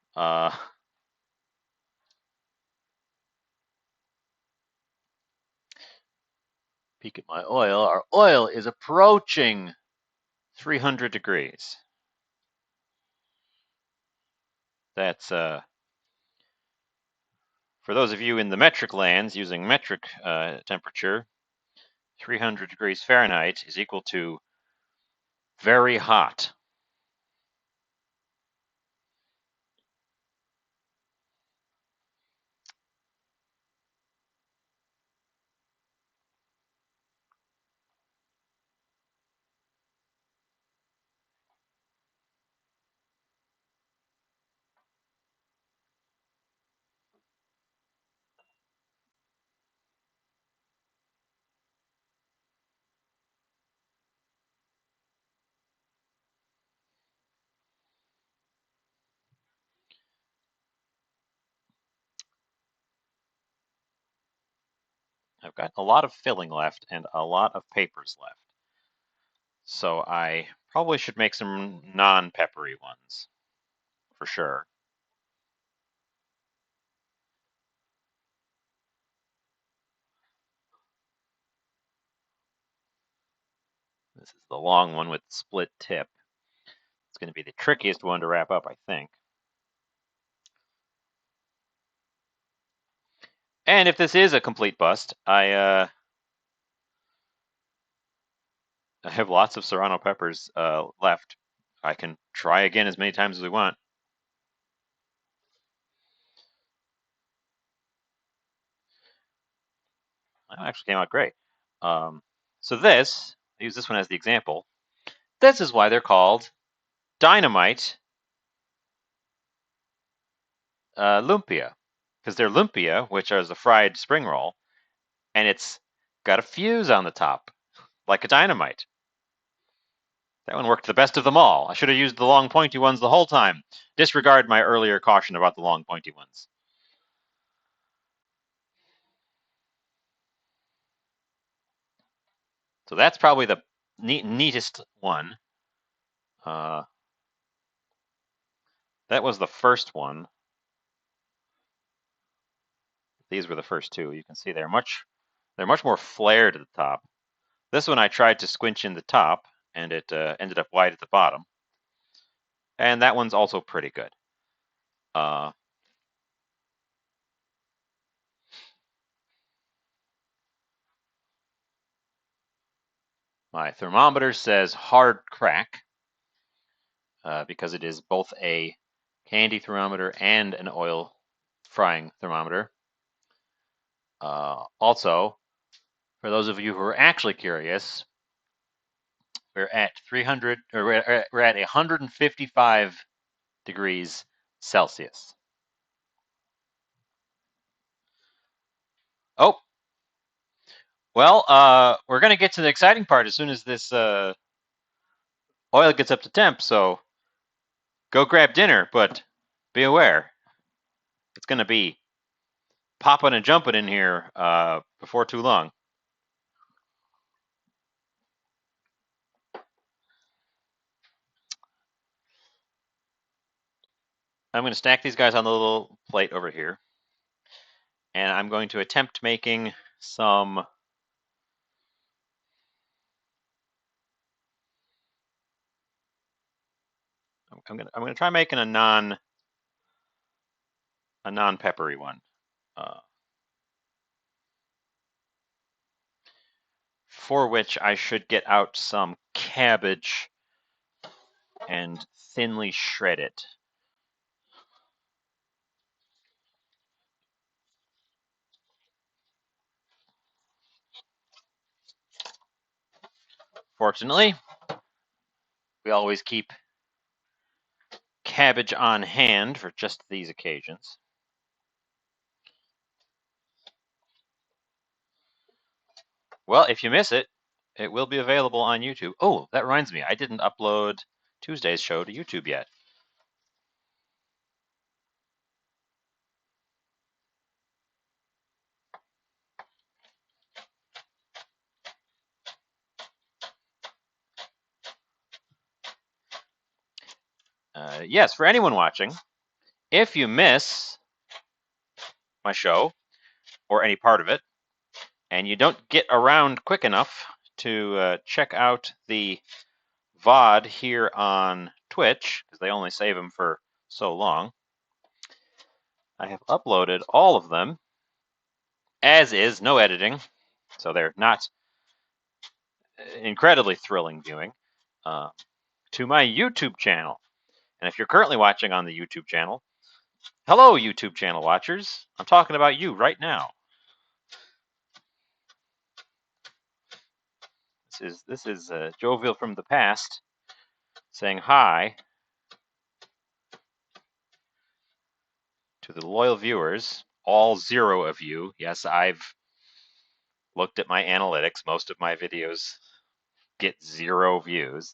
Peek at my oil. Our oil is approaching 300 degrees. That's, for those of you in the metric lands using metric temperature, 300 degrees Fahrenheit is equal to very hot. I've got a lot of filling left and a lot of papers left. So I probably should make some non-peppery ones, for sure. This is the long one with the split tip. It's going to be the trickiest one to wrap up, I think. And if this is a complete bust, I have lots of serrano peppers left. I can try again as many times as we want. That actually came out great. So this, I use this one as the example. This is why they're called dynamite lumpia, because they're lumpia, which is a fried spring roll, and it's got a fuse on the top, like a dynamite. That one worked the best of them all. I should have used the long pointy ones the whole time. Disregard my earlier caution about the long pointy ones. So that's probably the neatest one. That was the first one. These were the first two. You can see they're much more flared at the top. This one I tried to squinch in the top, and it ended up wide at the bottom. And that one's also pretty good. My thermometer says hard crack because it is both a candy thermometer and an oil frying thermometer. Also, for those of you who are actually curious, we're at 300, or we're at 155 degrees Celsius. Oh, well, we're going to get to the exciting part as soon as this oil gets up to temp, so go grab dinner, but be aware, it's going to be popping and jumping in here before too long. I'm going to stack these guys on the little plate over here, and I'm going to attempt making some I'm gonna try making a non-peppery one. For which I should get out some cabbage and thinly shred it. Fortunately, we always keep cabbage on hand for just these occasions. Well, if you miss it, it will be available on YouTube. Oh, that reminds me, I didn't upload Tuesday's show to YouTube yet. Yes, for anyone watching, if you miss my show or any part of it, and you don't get around quick enough to check out the VOD here on Twitch, because they only save them for so long, I have uploaded all of them as is, no editing, so they're not incredibly thrilling viewing, to my YouTube channel. And if you're currently watching on the YouTube channel, hello, YouTube channel watchers. I'm talking about you right now. This is Jovial from the past saying hi to the loyal viewers, all 0 of you. Yes, I've looked at my analytics. Most of my videos get 0 views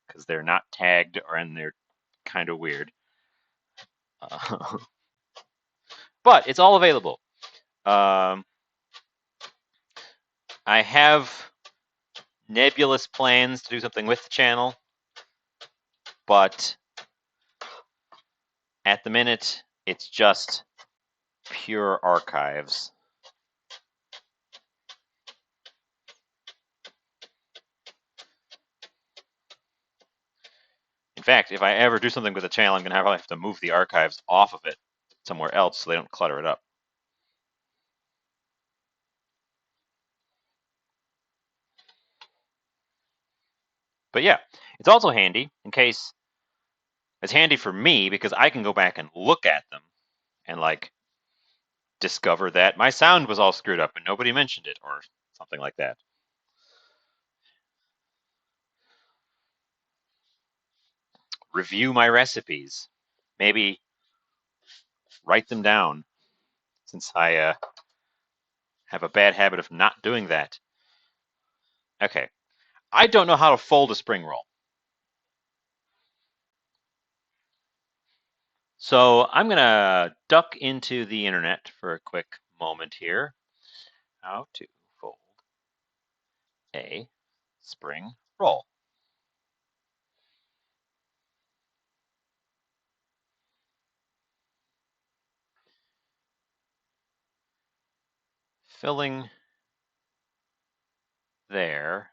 because they're not tagged and they're kind of weird. But it's all available. I have nebulous plans to do something with the channel, but at the minute, it's just pure archives. In fact, if I ever do something with the channel, I'm going to have to move the archives off of it somewhere else so they don't clutter it up. But yeah, it's also handy in case it's handy for me because I can go back and look at them and like discover that my sound was all screwed up and nobody mentioned it or something like that. Review my recipes. Maybe write them down since I have a bad habit of not doing that. Okay. I don't know how to fold a spring roll. So I'm going to duck into the internet for a quick moment here. How to fold a spring roll. Filling there,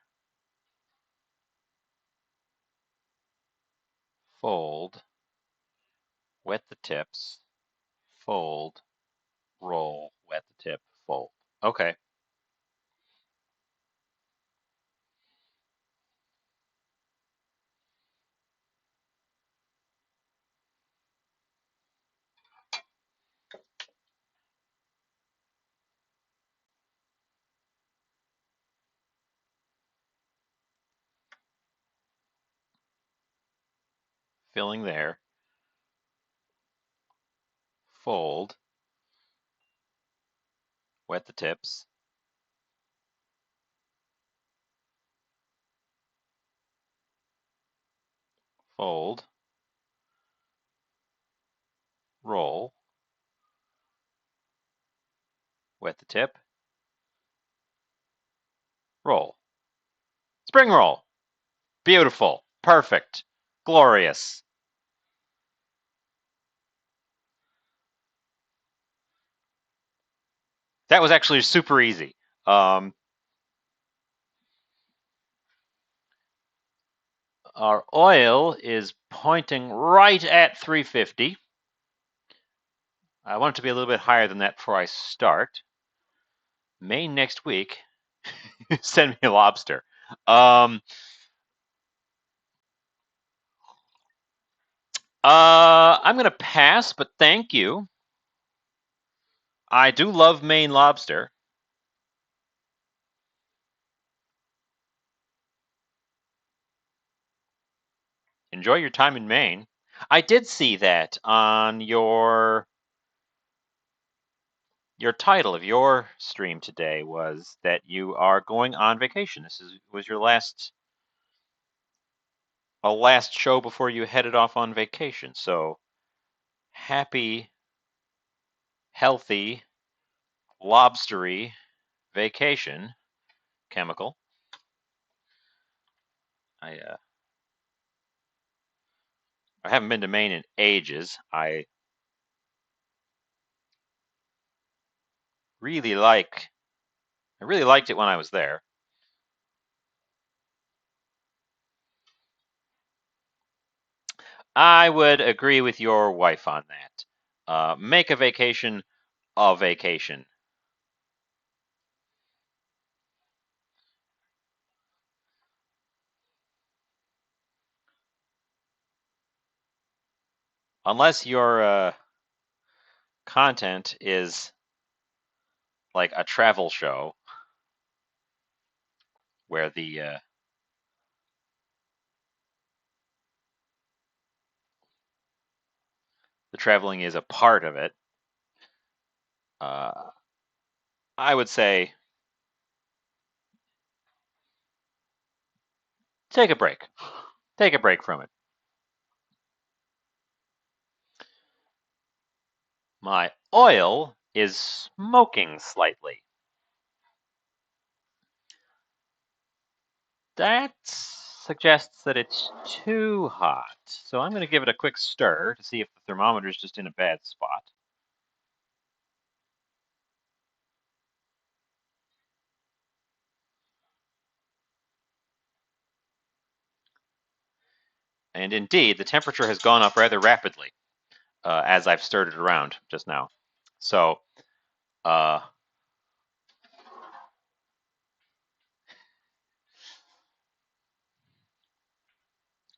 fold, wet the tips, fold, roll, wet the tip, fold. Okay. Filling there, fold, wet the tips, fold, roll, wet the tip, roll. Spring roll. Beautiful. Perfect. Glorious. That was actually super easy. Our oil is pointing right at 350. I want it to be a little bit higher than that before I start. May next week, send me a lobster. I'm going to pass, but thank you. I do love Maine lobster. Enjoy your time in Maine. I did see that on your title of your stream today was that you are going on vacation. Was your last show before you headed off on vacation. So happy, healthy, lobstery vacation, Chemical. I haven't been to Maine in ages. I really like I really liked it when I was there. I would agree with your wife on that. Make a vacation a vacation. Unless your content is like a travel show where the traveling is a part of it. Uh, I would say take a break. Take a break from it. My oil is smoking slightly. That suggests that it's too hot. So I'm going to give it a quick stir to see if the thermometer is just in a bad spot. And indeed, the temperature has gone up rather rapidly as I've stirred it around just now. So uh,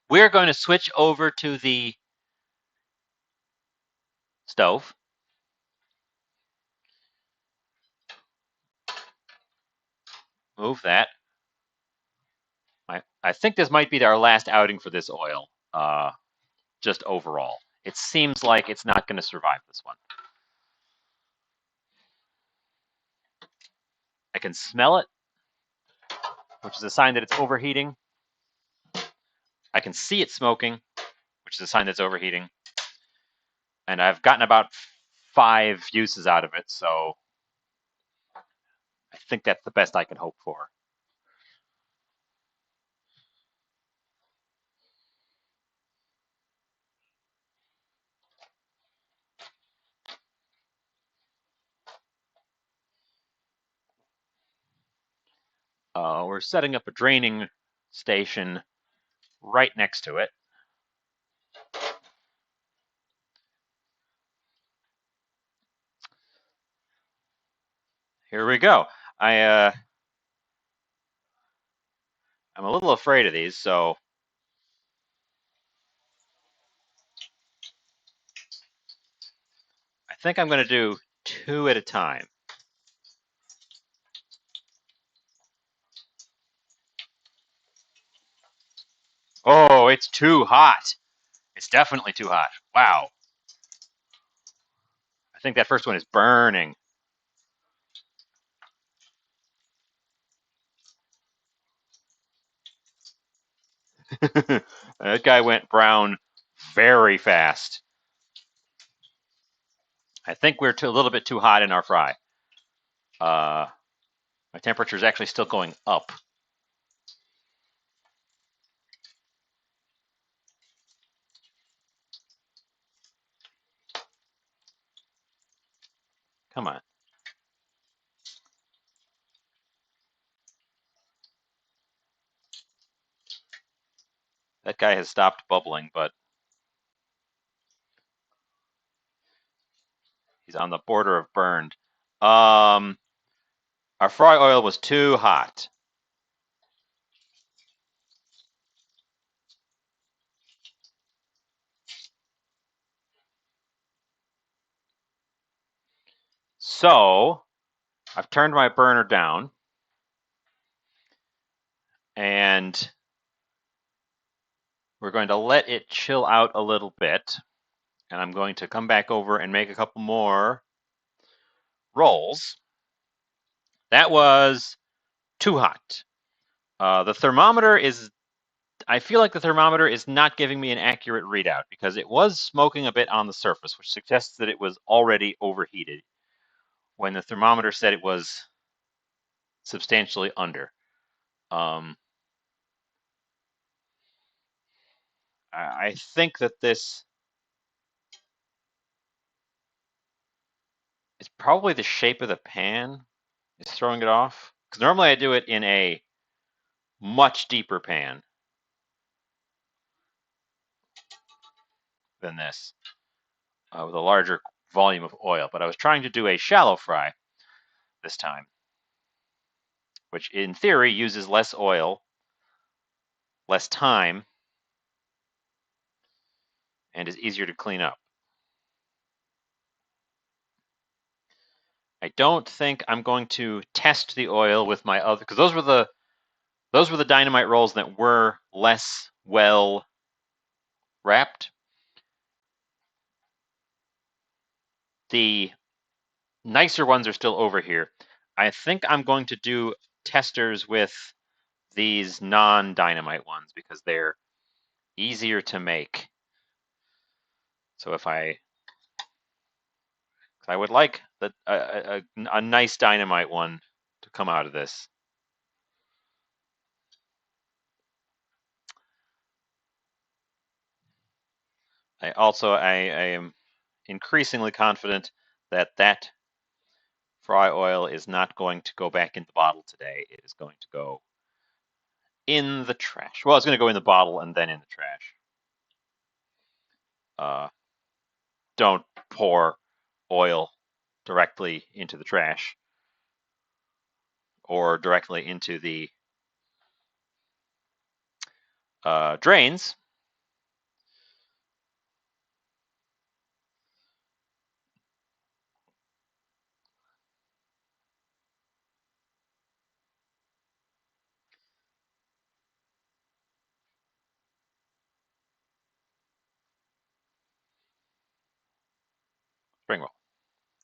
we're going to switch over to the stove. Move that. I think this might be our last outing for this oil, just overall. It seems like it's not going to survive this one. I can smell it, which is a sign that it's overheating. I can see it smoking, which is a sign that it's overheating. And I've gotten about 5 uses out of it, so I think that's the best I can hope for. We're setting up a draining station right next to it. Here we go. I'm a little afraid of these, so I think I'm going to do 2 at a time. Oh, it's too hot. It's definitely too hot. Wow. I think that first one is burning. That guy went brown very fast. I think we're a little bit too hot in our fry. My temperature is actually still going up. Come on. That guy has stopped bubbling, but he's on the border of burned. Our fry oil was too hot. So I've turned my burner down, and we're going to let it chill out a little bit. And I'm going to come back over and make a couple more rolls. That was too hot. The thermometer is, I feel like the thermometer is not giving me an accurate readout because it was smoking a bit on the surface, which suggests that it was already overheated when the thermometer said it was substantially under. I think that this is probably the shape of the pan is throwing it off. Because normally I do it in a much deeper pan than this, with a larger volume of oil. But I was trying to do a shallow fry this time, which in theory uses less oil, less time, and is easier to clean up. I don't think I'm going to test the oil with my other, because those were the dynamite rolls that were less well wrapped. The nicer ones are still over here. I think I'm going to do testers with these non-dynamite ones because they're easier to make. So if I would like a nice dynamite one to come out of this. I am increasingly confident that that fry oil is not going to go back in the bottle today. It is going to go in the trash. Well, it's going to go in the bottle and then in the trash. Don't pour oil directly into the trash or directly into the drains. Spring roll.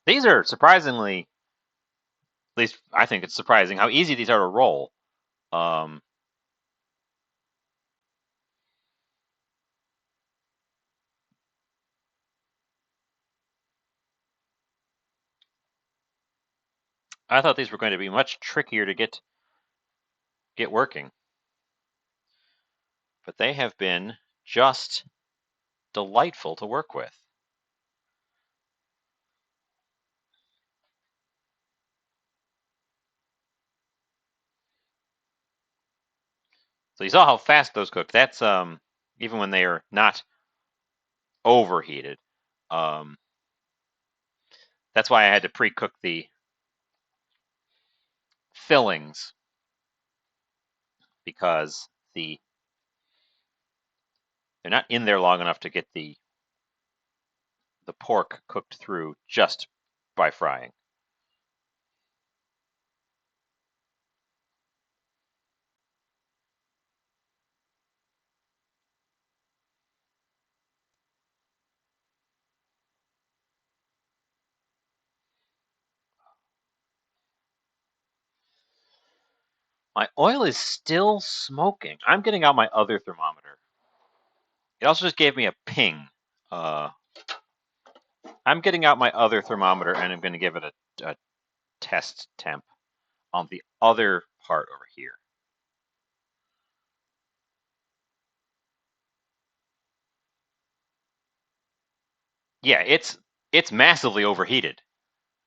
These are surprisingly, at least I think it's surprising how easy these are to roll. I thought these were going to be much trickier to get working, but they have been just delightful to work with. So you saw how fast those cook. That's even when they are not overheated. That's why I had to pre-cook the fillings because they're not in there long enough to get the pork cooked through just by frying. My oil is still smoking. I'm getting out my other thermometer. It also just gave me a ping. I'm getting out my other thermometer and I'm going to give it a test temp on the other part over here. Yeah, it's massively overheated.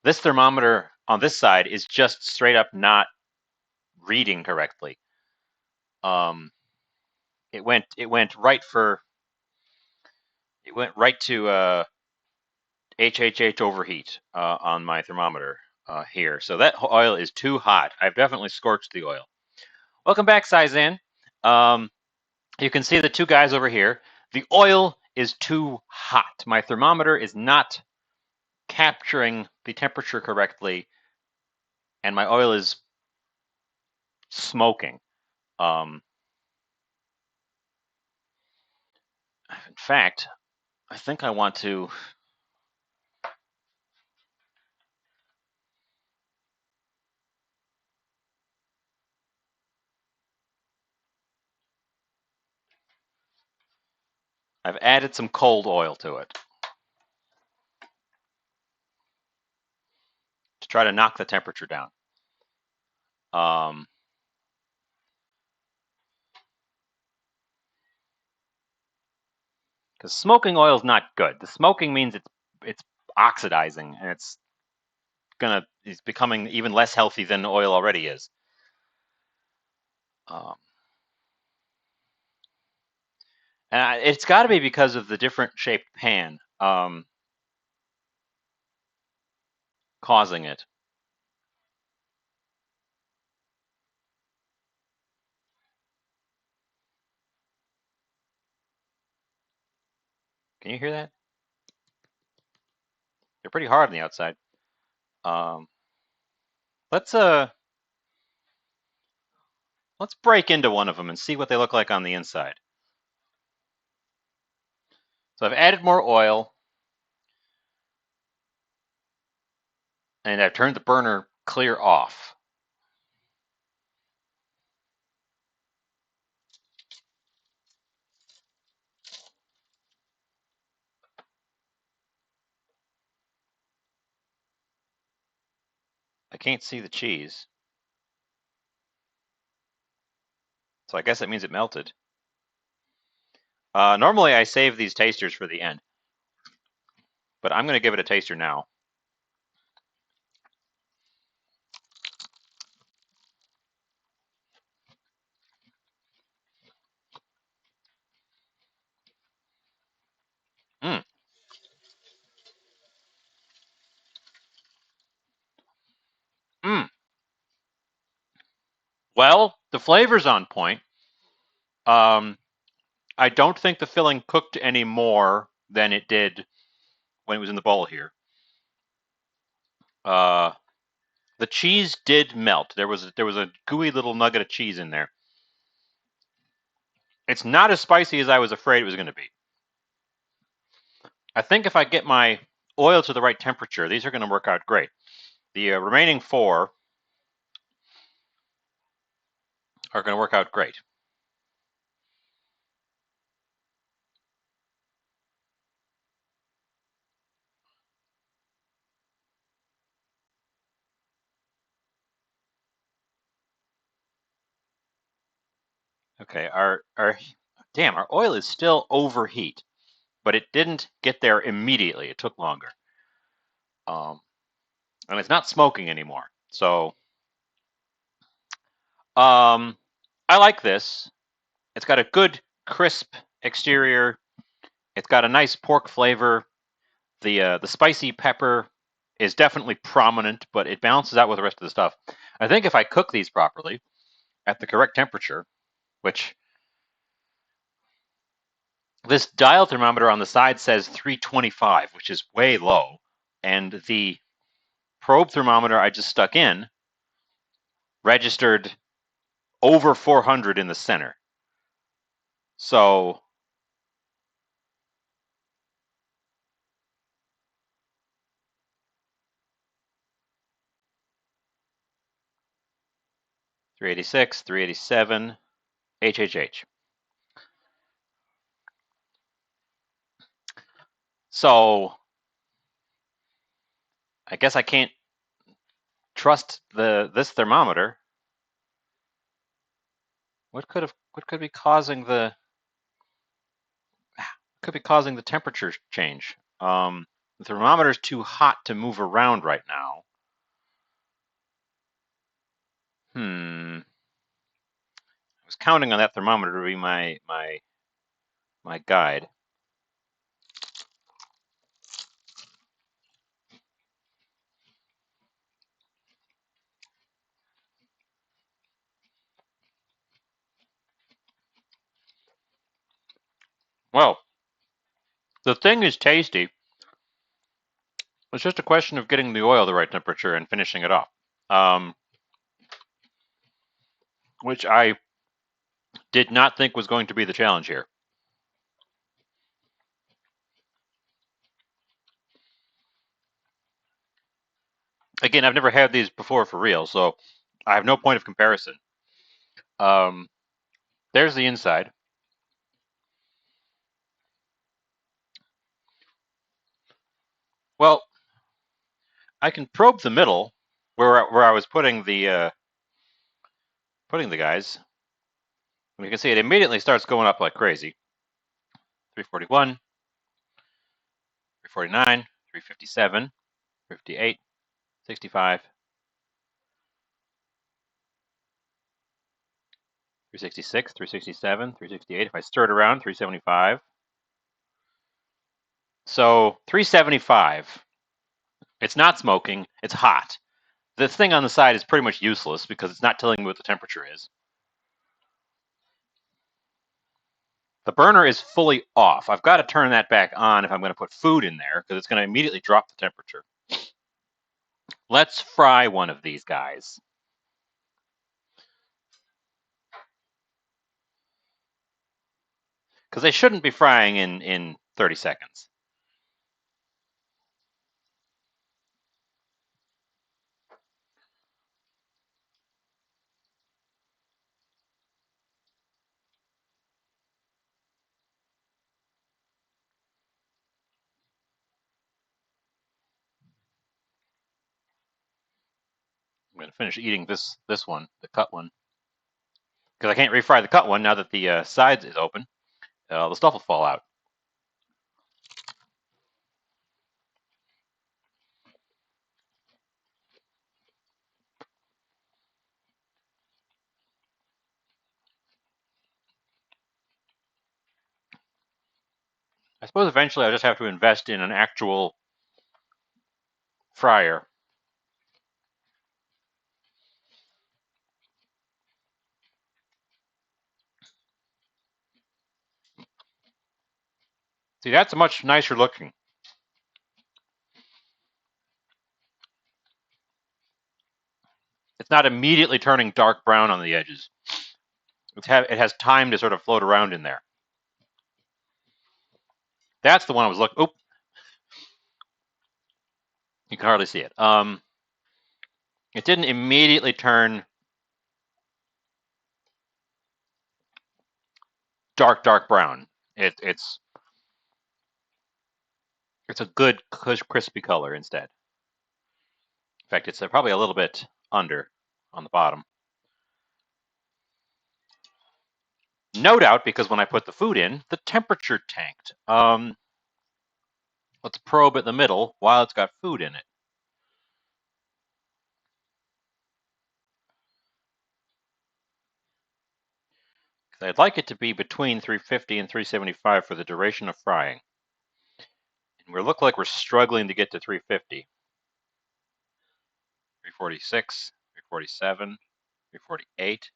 This thermometer on this side is just straight up not reading correctly. It went right to HHH overheat on my thermometer here. So that oil is too hot. I've definitely scorched the oil. Welcome back, Saizan. You can see the two guys over here. The oil is too hot. My thermometer is not capturing the temperature correctly, and my oil is smoking. In fact, I think I want to. I've added some cold oil to it to try to knock the temperature down. Because smoking oil is not good. The smoking means it's oxidizing and it's becoming even less healthy than oil already is. Um, and it's got to be because of the different shaped pan causing it. Can you hear that? They're pretty hard on the outside. Um, let's let's break into one of them and see what they look like on the inside. So I've added more oil, and I've turned the burner clear off. I can't see the cheese, so I guess that means it melted. Normally I save these tasters for the end, but I'm going to give it a taster now. Mm. Mm. Well, the flavor's on point. Um, I don't think the filling cooked any more than it did when it was in the bowl here. The cheese did melt. There was a gooey little nugget of cheese in there. It's not as spicy as I was afraid it was going to be. I think if I get my oil to the right temperature, these are going to work out great. The remaining 4 are going to work out great. Okay, our oil is still overheat, but it didn't get there immediately. It took longer. And it's not smoking anymore. So I like this. It's got a good crisp exterior. It's got a nice pork flavor. The spicy pepper is definitely prominent, but it balances out with the rest of the stuff. I think if I cook these properly at the correct temperature, which this dial thermometer on the side says 325, which is way low, and the probe thermometer I just stuck in registered over 400 in the center. So .386, 387, HHH. So I guess I can't trust this thermometer. What could be causing the temperature change? The thermometer is too hot to move around right now. I was counting on that thermometer to be my guide. Well, the thing is tasty. It's just a question of getting the oil the right temperature and finishing it off, which I did not think was going to be the challenge here. Again, I've never had these before for real, so I have no point of comparison. There's the inside. Well, I can probe the middle where I was putting the guys. And you can see it immediately starts going up like crazy. 341, 349, 357, 58, 65. 366, 367, 368. If I stir it around, 375. So 375. It's not smoking. It's hot. This thing on the side is pretty much useless because it's not telling me what the temperature is. The burner is fully off. I've got to turn that back on if I'm going to put food in there because it's going to immediately drop the temperature. Let's fry one of these guys. Because they shouldn't be frying in 30 seconds. I'm going to finish eating this one, the cut one. Because I can't refry the cut one now that the sides is open. The stuff will fall out. I suppose eventually I'll just have to invest in an actual fryer. See, that's much nicer looking. It's not immediately turning dark brown on the edges. It has time to sort of float around in there. That's the one I was looking. Oop, you can hardly see it. It didn't immediately turn dark brown. It's a good crispy color instead. In fact, it's probably a little bit under on the bottom. No doubt, because when I put the food in, the temperature tanked. Let's probe at the middle while it's got food in it. I'd like it to be between 350 and 375 for the duration of frying. And we look like we're struggling to get to 350. 346, 347, 348,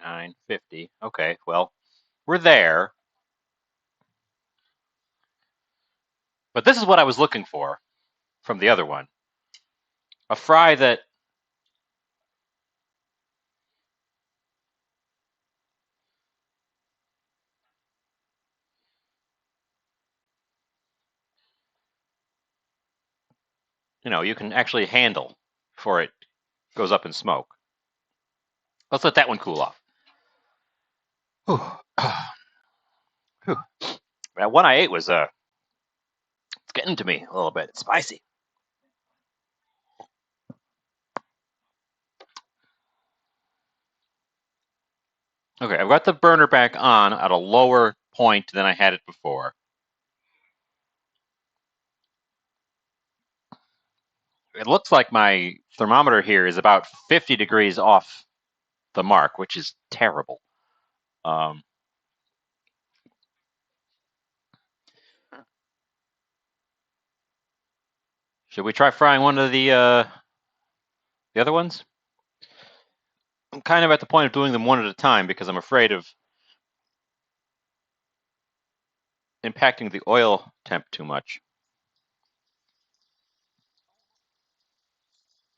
950. Okay, well, we're there. But this is what I was looking for from the other one. A fry that you can actually handle before it goes up in smoke. Let's let that one cool off. That one I ate was it's getting to me a little bit. It's spicy. Okay, I've got the burner back on at a lower point than I had it before. It looks like my thermometer here is about 50 degrees off the mark, which is terrible. Should we try frying one of the other ones? I'm kind of at the point of doing them one at a time because I'm afraid of impacting the oil temp too much.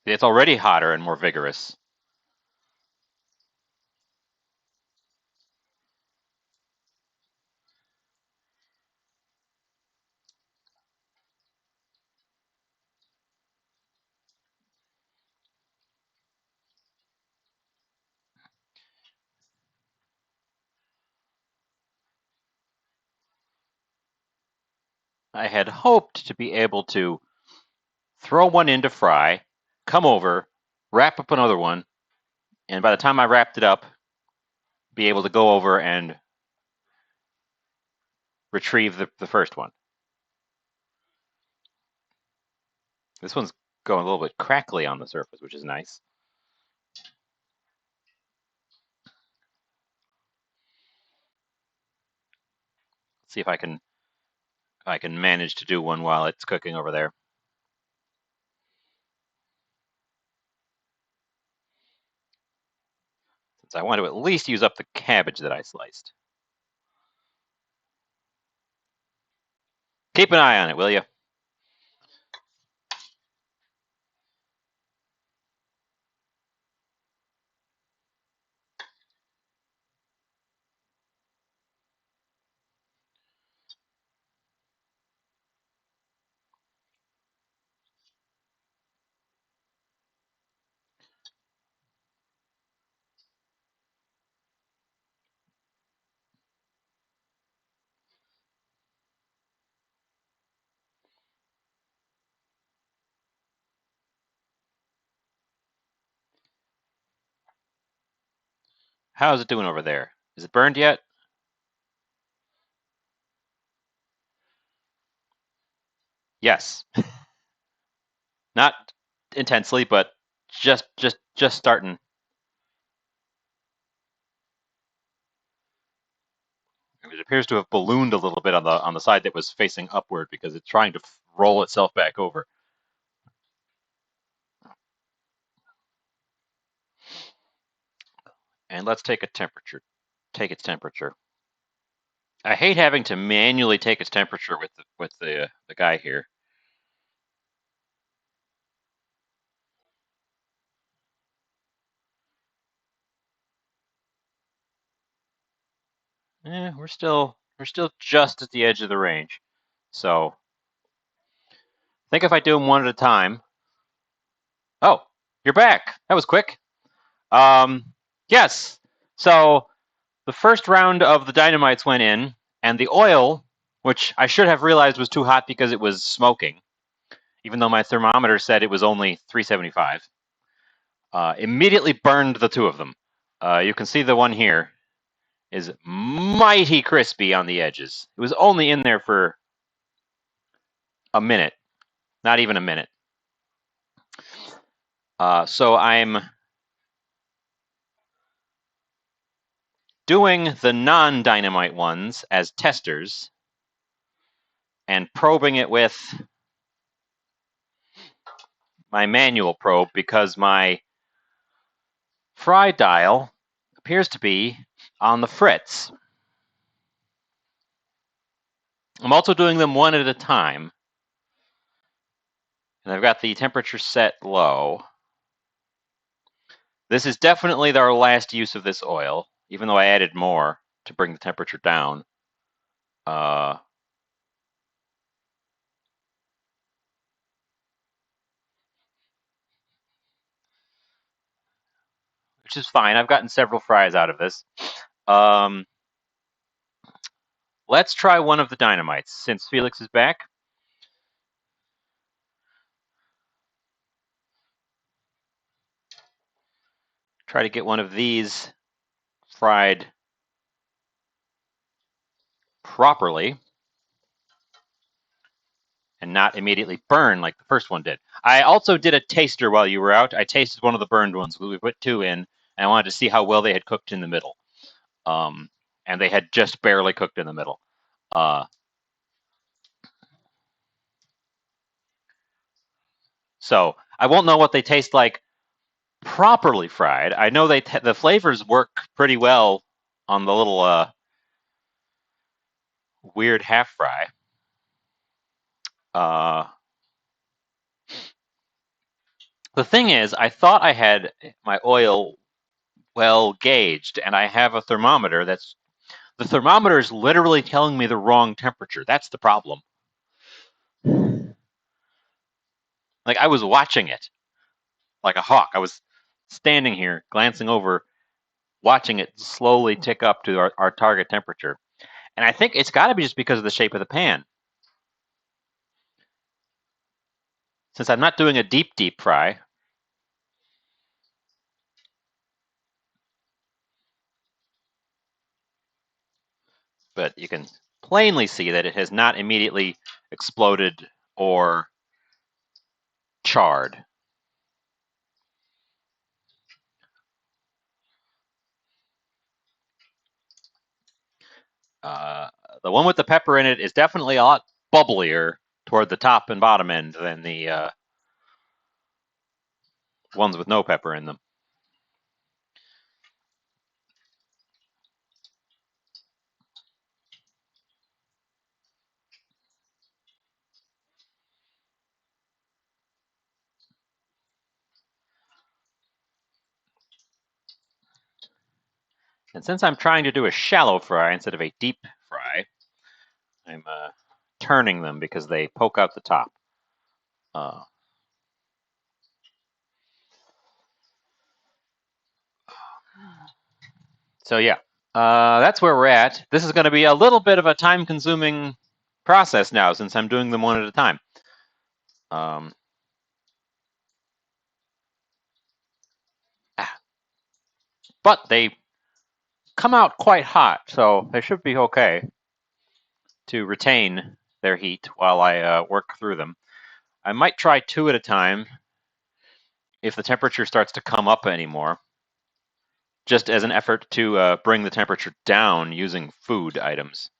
It's already hotter and more vigorous. I had hoped to be able to throw one in to fry, come over, wrap up another one, and by the time I wrapped it up, be able to go over and retrieve the first one. This one's going a little bit crackly on the surface, which is nice. see if I can manage to do one while it's cooking over there. Since I want to at least use up the cabbage that I sliced. Keep an eye on it, will you? How's it doing over there? Is it burned yet? Yes. Not intensely, but just starting. It appears to have ballooned a little bit on the side that was facing upward because it's trying to roll itself back over. And let's take a temperature. Take its temperature. I hate having to manually take its temperature with the guy here. We're still just at the edge of the range. So I think if I do them one at a time. Oh, you're back. That was quick. Yes. So the first round of the dynamites went in, and the oil, which I should have realized was too hot because it was smoking, even though my thermometer said it was only 375, immediately burned the two of them. You can see the one here is mighty crispy on the edges. It was only in there for a minute, not even a minute. So I'm doing the non-dynamite ones as testers and probing it with my manual probe because my fry dial appears to be on the fritz. I'm also doing them one at a time, and I've got the temperature set low. This is definitely our last use of this oil, even though I added more to bring the temperature down. Which is fine. I've gotten several fries out of this. Let's try one of the dynamites, since Felix is back. Try to get one of these fried properly and not immediately burn like the first one did. I also did a taster while you were out. I tasted one of the burned ones. We put two in, and I wanted to see how well they had cooked in the middle. And they had just barely cooked in the middle. So I won't know what they taste like properly fried. I know the flavors work pretty well on the little weird half fry. The thing is, I thought I had my oil well gauged, and I have a thermometer the thermometer is literally telling me the wrong temperature. That's the problem. Like, I was watching it like a hawk. I was standing here, glancing over, watching it slowly tick up to our target temperature. And I think it's got to be just because of the shape of the pan. Since I'm not doing a deep fry, but you can plainly see that it has not immediately exploded or charred. The one with the pepper in it is definitely a lot bubblier toward the top and bottom end than the ones with no pepper in them. And since I'm trying to do a shallow fry instead of a deep fry, I'm turning them because they poke out the top. So yeah, that's where we're at. This is going to be a little bit of a time-consuming process now since I'm doing them one at a time. But they come out quite hot, so they should be okay to retain their heat while I work through them. I might try 2 at a time if the temperature starts to come up anymore, just as an effort to bring the temperature down using food items.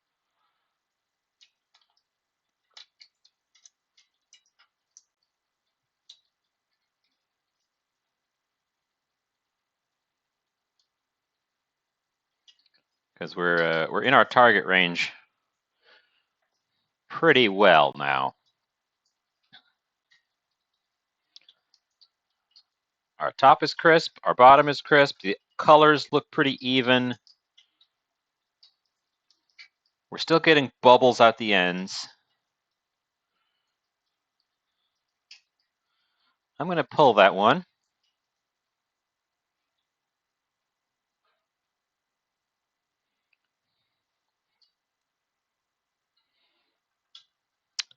Because we're in our target range pretty well now. Our top is crisp, our bottom is crisp, the colors look pretty even. We're still getting bubbles at the ends. I'm going to pull that one.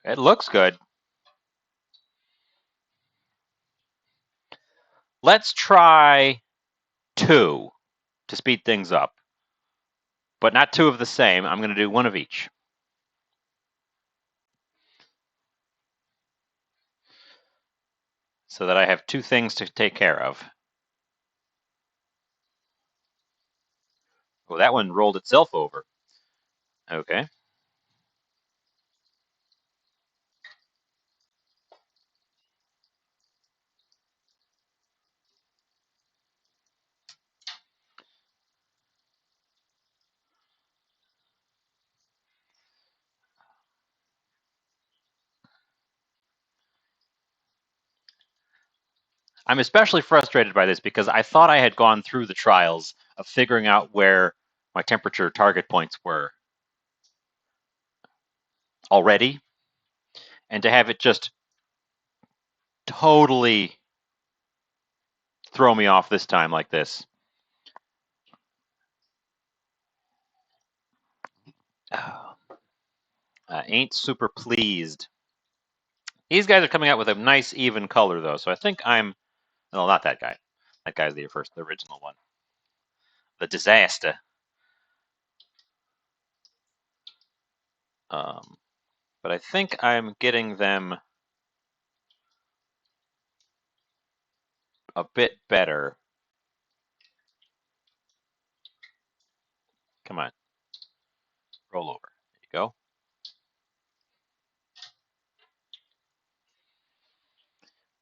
It looks good. Let's try 2 to speed things up, but not 2 of the same. I'm going to do 1 of each. So that I have 2 things to take care of. Oh, that one rolled itself over. Okay. I'm especially frustrated by this because I thought I had gone through the trials of figuring out where my temperature target points were already, and to have it just totally throw me off this time like this. Ain't super pleased. These guys are coming out with a nice even color though, so I think I'm, no, not that guy. That guy's the original one. The disaster. But I think I'm getting them a bit better. Come on. Roll over. There you go.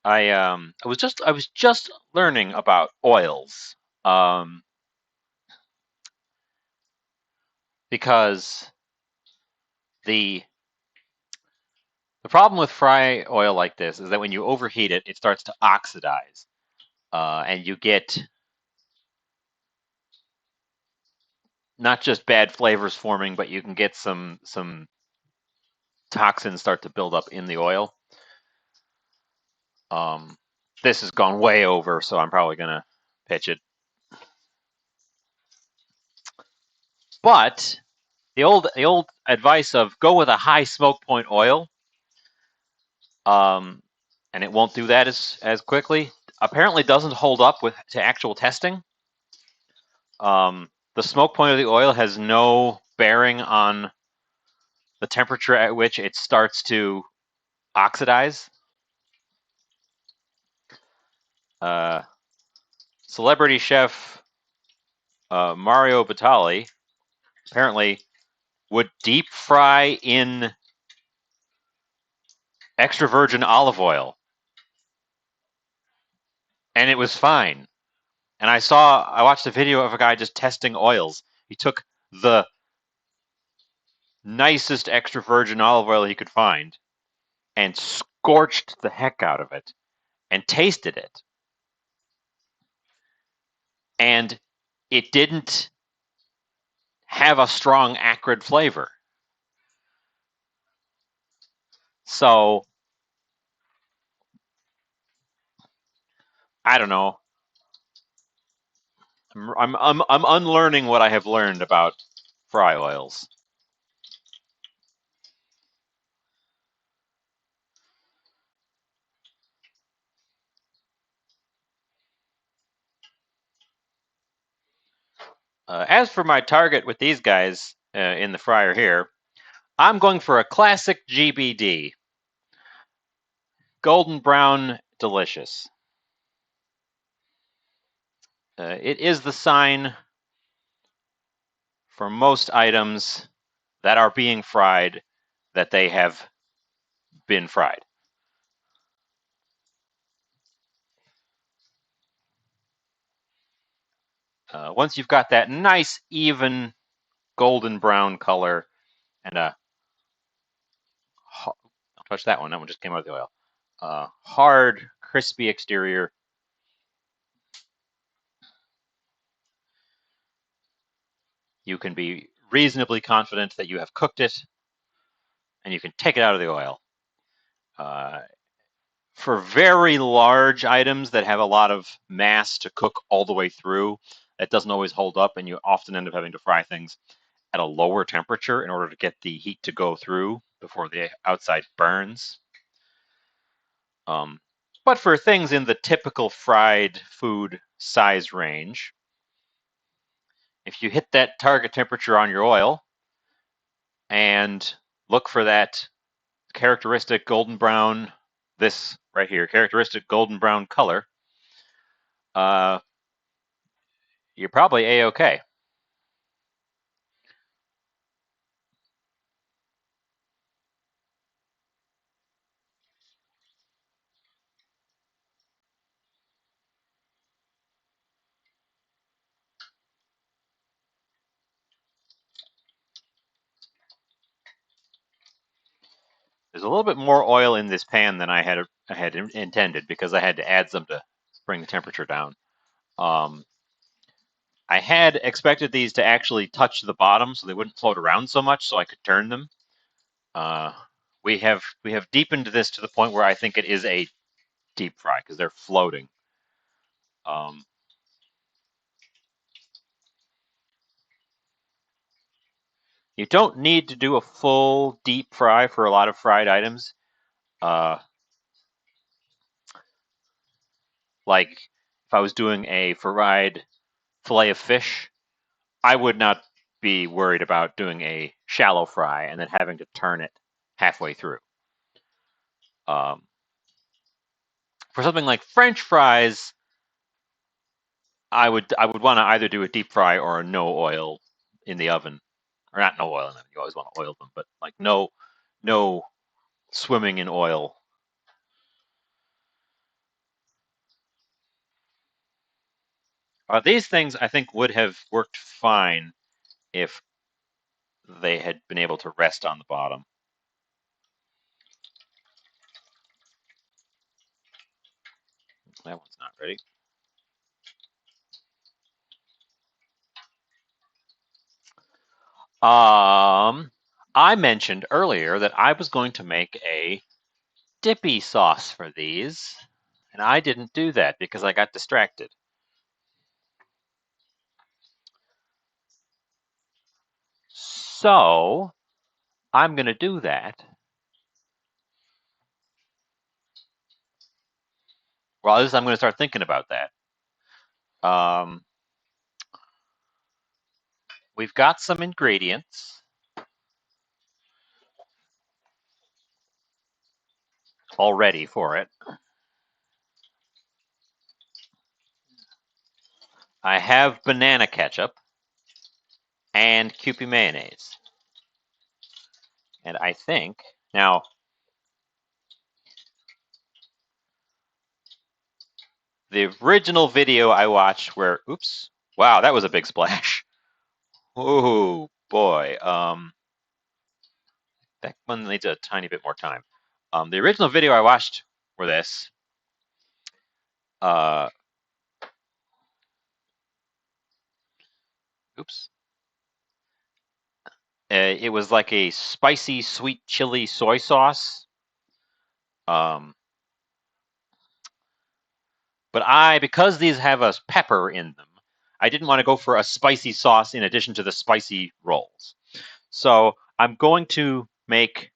I was just learning about oils. Because the problem with fry oil like this is that when you overheat it, it starts to oxidize. And you get not just bad flavors forming, but you can get some toxins start to build up in the oil. This has gone way over, so I'm probably gonna pitch it. But the old advice of go with a high smoke point oil, and it won't do that as quickly, apparently doesn't hold up to actual testing. The smoke point of the oil has no bearing on the temperature at which it starts to oxidize. Celebrity chef Mario Batali apparently would deep fry in extra virgin olive oil, and it was fine. And I watched a video of a guy just testing oils. He took the nicest extra virgin olive oil he could find and scorched the heck out of it and tasted it. And it didn't have a strong acrid flavor. So I don't know. I'm unlearning what I have learned about fry oils. As for my target with these guys in the fryer here, I'm going for a classic GBD. Golden brown, delicious. It is the sign for most items that are being fried that they have been fried. Once you've got that nice, even golden brown color and a don't touch that one. That one just came out of the oil. Hard, crispy exterior. You can be reasonably confident that you have cooked it, and you can take it out of the oil. For very large items that have a lot of mass to cook all the way through, that doesn't always hold up, and you often end up having to fry things at a lower temperature in order to get the heat to go through before the outside burns. But for things in the typical fried food size range, if you hit that target temperature on your oil and look for that characteristic golden brown, this right here, characteristic golden brown color, you're probably A-okay. There's a little bit more oil in this pan than I had intended because I had to add some to bring the temperature down. I had expected these to actually touch the bottom so they wouldn't float around so much so I could turn them. We have deepened this to the point where I think it is a deep fry because they're floating. You don't need to do a full deep fry for a lot of fried items. Like if I was doing a fried fillet of fish, I would not be worried about doing a shallow fry and then having to turn it halfway through. For something like French fries, I would want to either do a deep fry or a no oil in the oven, or not no oil in the oven. You always want to oil them, but like no swimming in oil. These things I think would have worked fine if they had been able to rest on the bottom. That one's not ready. I mentioned earlier that I was going to make a dippy sauce for these, and I didn't do that because I got distracted. So I'm going to do that. Well, at least I'm going to start thinking about that. We've got some ingredients already for it. I have banana ketchup and Kewpie mayonnaise. And I think now the original video I watched where, oops, wow, that was a big splash. Oh boy, that one needs a tiny bit more time. The original video I watched for this, oops, it was like a spicy, sweet chili soy sauce. But because these have a pepper in them, I didn't want to go for a spicy sauce in addition to the spicy rolls. So I'm going to make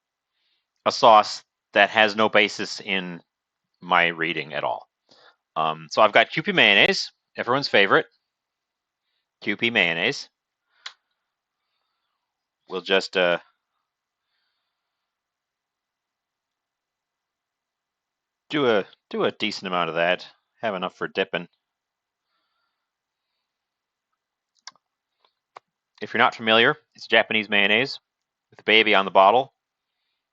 a sauce that has no basis in my reading at all. So I've got Kewpie mayonnaise, everyone's favorite. Kewpie mayonnaise. We'll just do a decent amount of that. Have enough for dipping. If you're not familiar, it's Japanese mayonnaise with a baby on the bottle.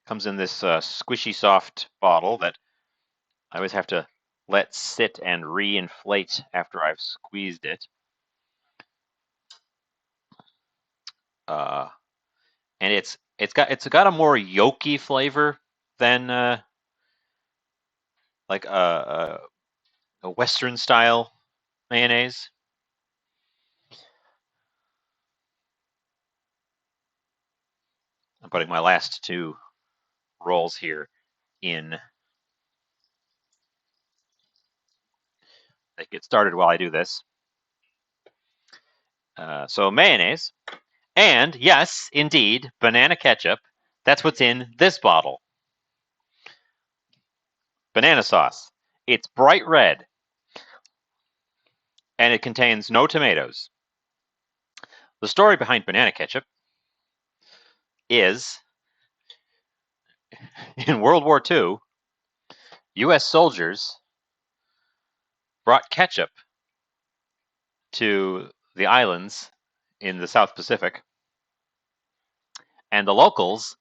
Comes in this squishy soft bottle that I always have to let sit and re-inflate after I've squeezed it. And it's got a more yolky flavor than like a Western style mayonnaise. I'm putting my last two rolls here in. They get started while I do this. So mayonnaise, and yes, indeed, banana ketchup. That's what's in this bottle. Banana sauce. It's bright red, and it contains no tomatoes. The story behind banana ketchup is in World War II, U.S. soldiers brought ketchup to the islands in the South Pacific, and the locals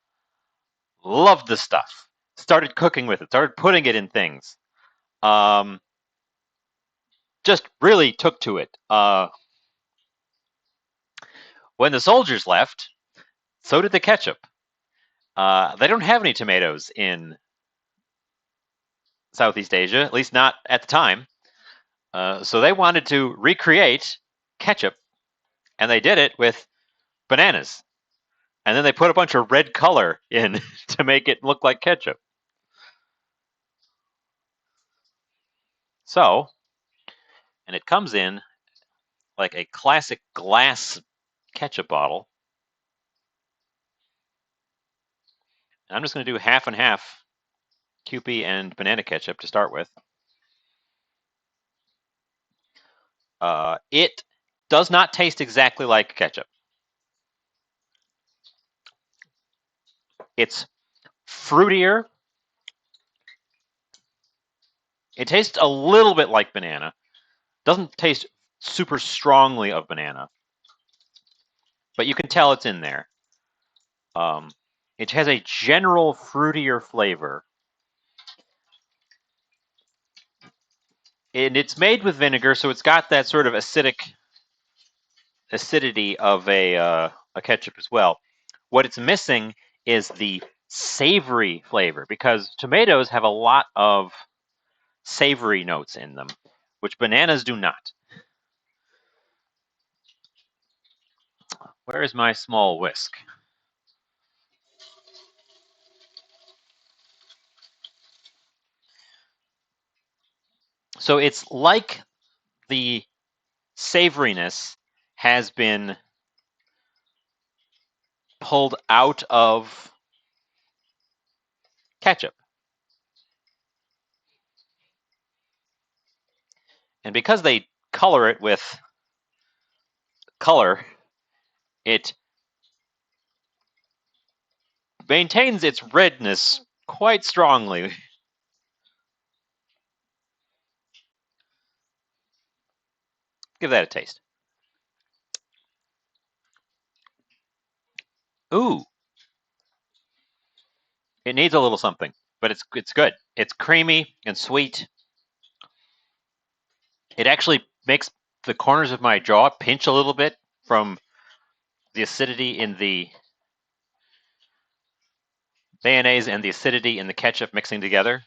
loved the stuff. Started cooking with it, started putting it in things. Just really took to it. When the soldiers left, so did the ketchup. They don't have any tomatoes in Southeast Asia, at least not at the time. So they wanted to recreate ketchup, and they did it with bananas. And then they put a bunch of red color in to make it look like ketchup. So, and it comes in like a classic glass ketchup bottle. And I'm just going to do half and half Kewpie and banana ketchup to start with. It does not taste exactly like ketchup. It's fruitier. It tastes a little bit like banana. Doesn't taste super strongly of banana, but you can tell it's in there. It has a general fruitier flavor. And it's made with vinegar, so it's got that sort of acidity of a ketchup as well. What it's missing is the savory flavor, because tomatoes have a lot of savory notes in them, which bananas do not. Where is my small whisk? So it's like the savoriness has been pulled out of ketchup. And because they color it with color, it maintains its redness quite strongly. Give that a taste. Ooh. It needs a little something, but it's good. It's creamy and sweet. It actually makes the corners of my jaw pinch a little bit from the acidity in the mayonnaise and the acidity in the ketchup mixing together.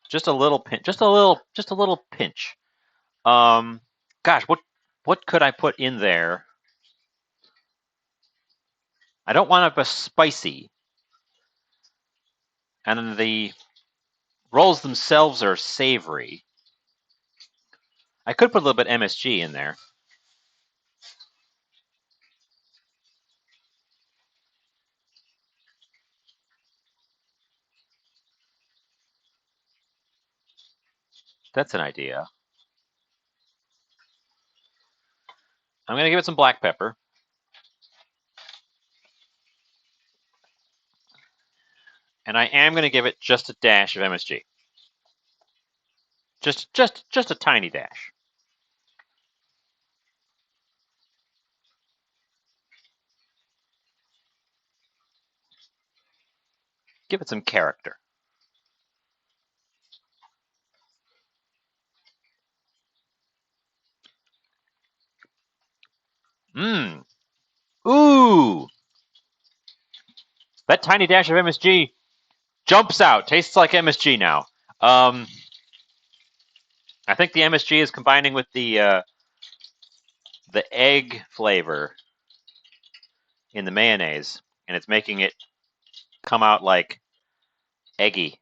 Just a little pinch. Just a little pinch. Gosh, what could I put in there? I don't want it spicy. And the rolls themselves are savory. I could put a little bit MSG in there. That's an idea. I'm going to give it some black pepper. And I am going to give it just a dash of MSG. Just a tiny dash. Give it some character. Mmm. Ooh. That tiny dash of MSG jumps out. Tastes like MSG now. I think the MSG is combining with the egg flavor in the mayonnaise, and it's making it come out like eggy.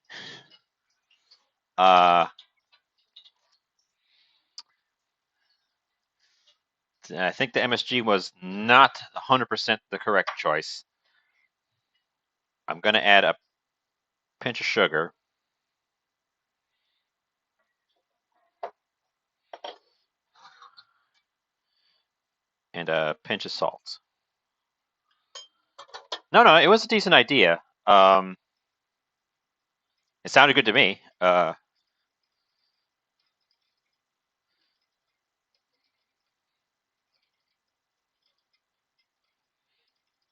I think the MSG was not 100% the correct choice. I'm going to add a pinch of sugar. And a pinch of salt. No, it was a decent idea. It sounded good to me.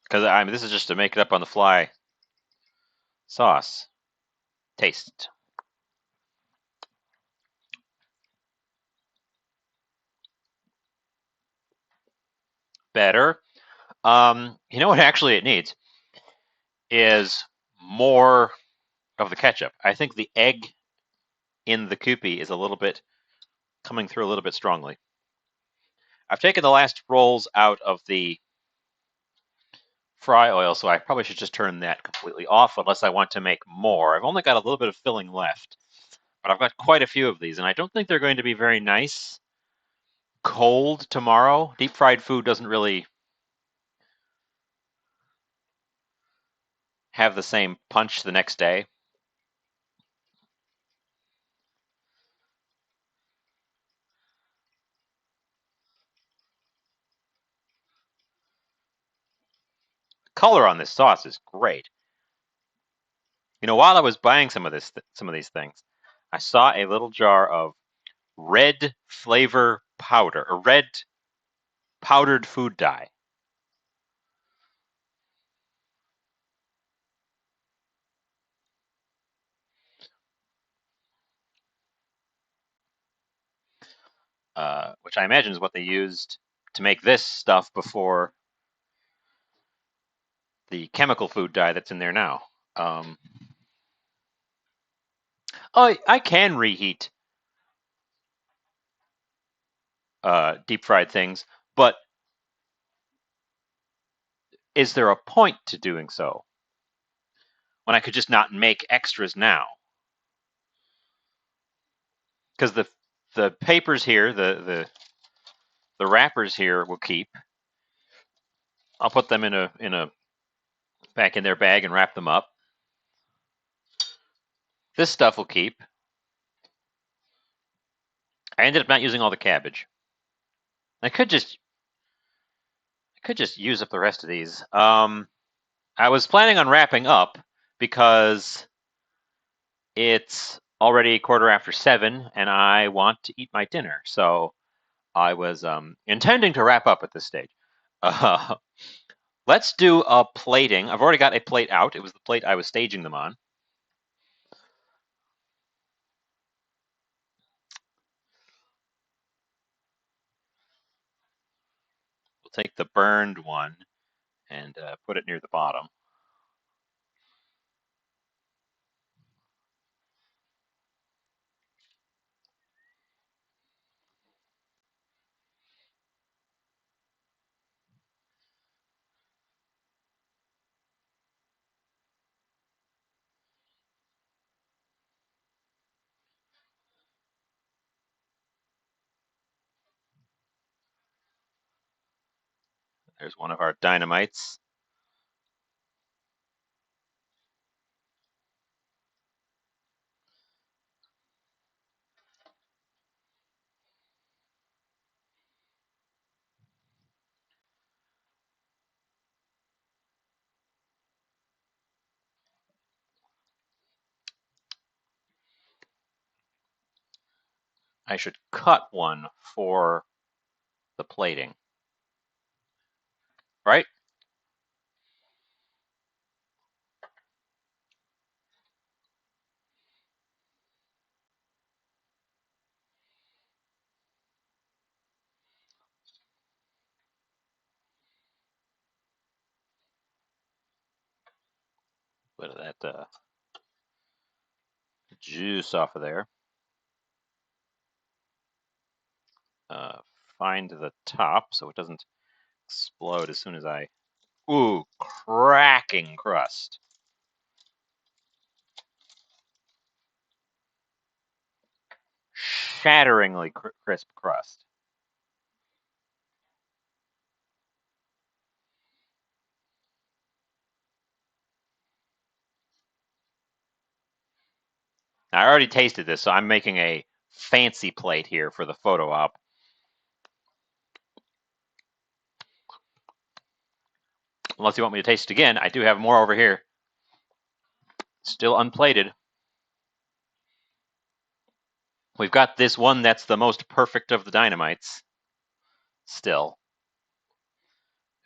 Because I mean, this is just to make it up on the fly sauce. Taste. Better. You know what actually it needs is more of the ketchup. I think the egg in the Kewpie is a little bit coming through a little bit strongly. I've taken the last rolls out of the fry oil, so I probably should just turn that completely off unless I want to make more. I've only got a little bit of filling left, but I've got quite a few of these, and I don't think they're going to be very nice cold tomorrow. Deep fried food doesn't really have the same punch the next day. Color on this sauce is great. You know, while I was buying some of these things, I saw a little jar of red flavor powder, or red powdered food dye. Which I imagine is what they used to make this stuff before the chemical food dye that's in there now. I can reheat deep fried things, but is there a point to doing so when I could just not make extras now? Because the papers here, the wrappers here will keep. I'll put them in a back in their bag and wrap them up. This stuff will keep. I ended up not using all the cabbage. I could just use up the rest of these. I was planning on wrapping up because it's already 7:15 and I want to eat my dinner. So I was intending to wrap up at this stage. Let's do a plating. I've already got a plate out. It was the plate I was staging them on. We'll take the burned one and put it near the bottom. There's one of our dynamites. I should cut one for the plating, right? Bit of that juice off of there. Find the top so it doesn't explode as soon as I... Ooh, cracking crust. Shatteringly crisp crust. I already tasted this, so I'm making a fancy plate here for the photo op. Unless you want me to taste it again, I do have more over here. Still unplated. We've got this one that's the most perfect of the dynamites. Still.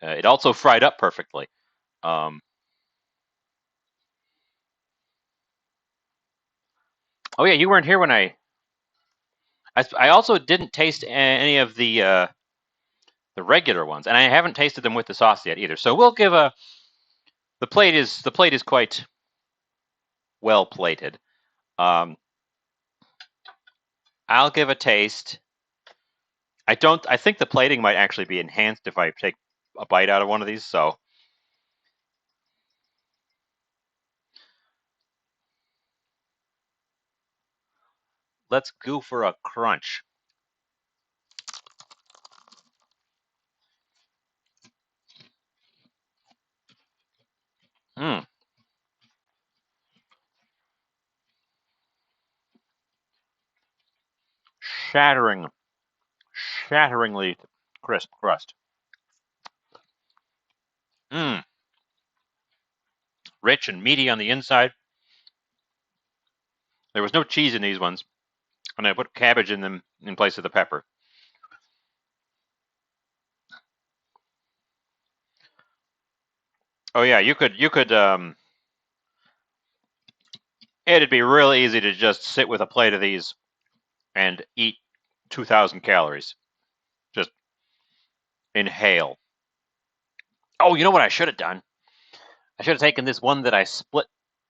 It also fried up perfectly. Oh yeah, you weren't here when I also didn't taste any of the regular ones, and I haven't tasted them with the sauce yet either. So we'll give a... The plate is quite well plated. I'll give a taste. I think the plating might actually be enhanced if I take a bite out of one of these. So let's go for a crunch. Mmm. Shatteringly crisp crust. Mmm. Rich and meaty on the inside. There was no cheese in these ones, and I put cabbage in them in place of the pepper. Oh yeah, you could it'd be real easy to just sit with a plate of these and eat 2,000 calories. Just inhale. Oh, you know what I should have done? I should have taken this one that I split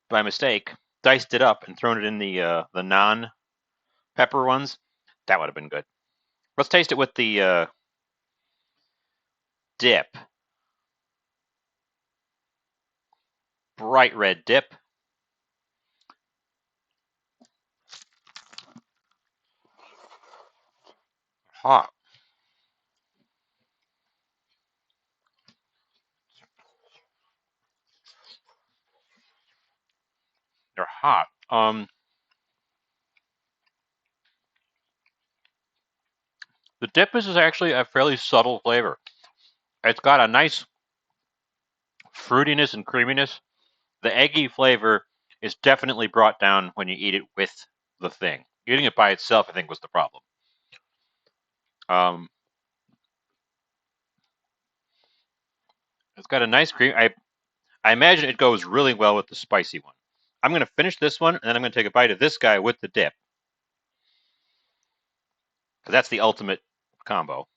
by mistake, diced it up, and thrown it in the non-pepper ones. That would have been good. Let's taste it with the dip. Bright red dip. Hot. They're hot. The dip is actually a fairly subtle flavor. It's got a nice fruitiness and creaminess. The eggy flavor is definitely brought down when you eat it with the thing. Eating it by itself, I think, was the problem. It's got a nice cream. I imagine it goes really well with the spicy one. I'm going to finish this one, and then I'm going to take a bite of this guy with the dip, because that's the ultimate combo.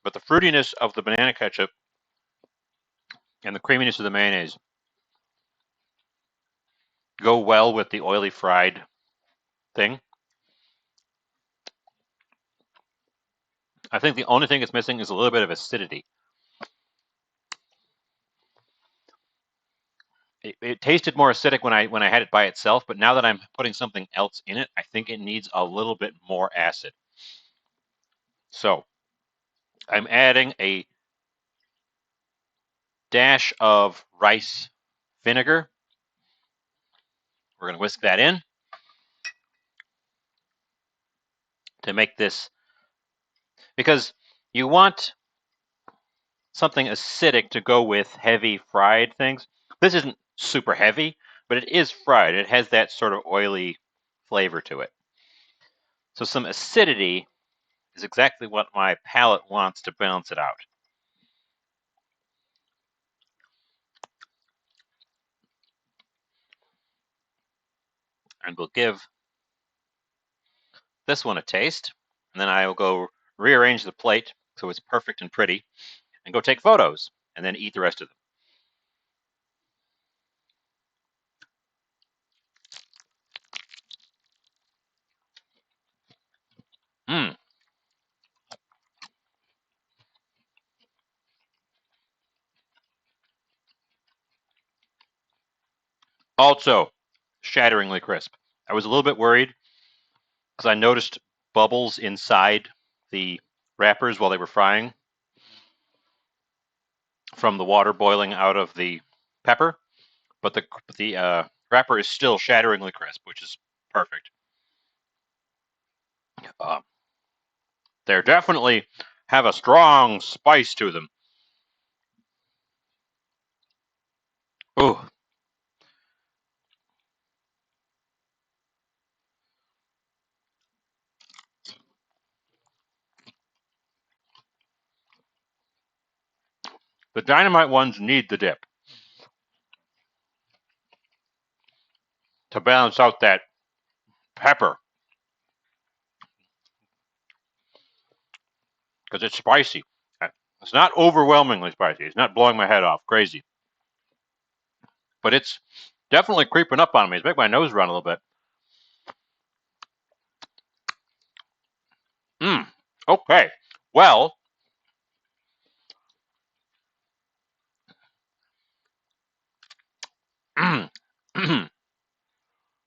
But the fruitiness of the banana ketchup and the creaminess of the mayonnaise go well with the oily fried thing. I think the only thing it's missing is a little bit of acidity. It tasted more acidic when I had it by itself, but now that I'm putting something else in it, I think it needs a little bit more acid. So I'm adding a dash of rice vinegar. We're going to whisk that in to make this, because you want something acidic to go with heavy fried things. This isn't super heavy, but it is fried. It has that sort of oily flavor to it. So some acidity is exactly what my palate wants to balance it out. And we'll give this one a taste, and then I will go rearrange the plate so it's perfect and pretty, and go take photos, and then eat the rest of them. Also, shatteringly crisp. I was a little bit worried because I noticed bubbles inside the wrappers while they were frying from the water boiling out of the pepper, but the wrapper is still shatteringly crisp, which is perfect. Uh, they definitely have a strong spice to them. Ooh, the dynamite ones need the dip to balance out that pepper because it's spicy. It's not overwhelmingly spicy. It's not blowing my head off crazy, but it's definitely creeping up on me. It's making my nose run a little bit. Okay. Well,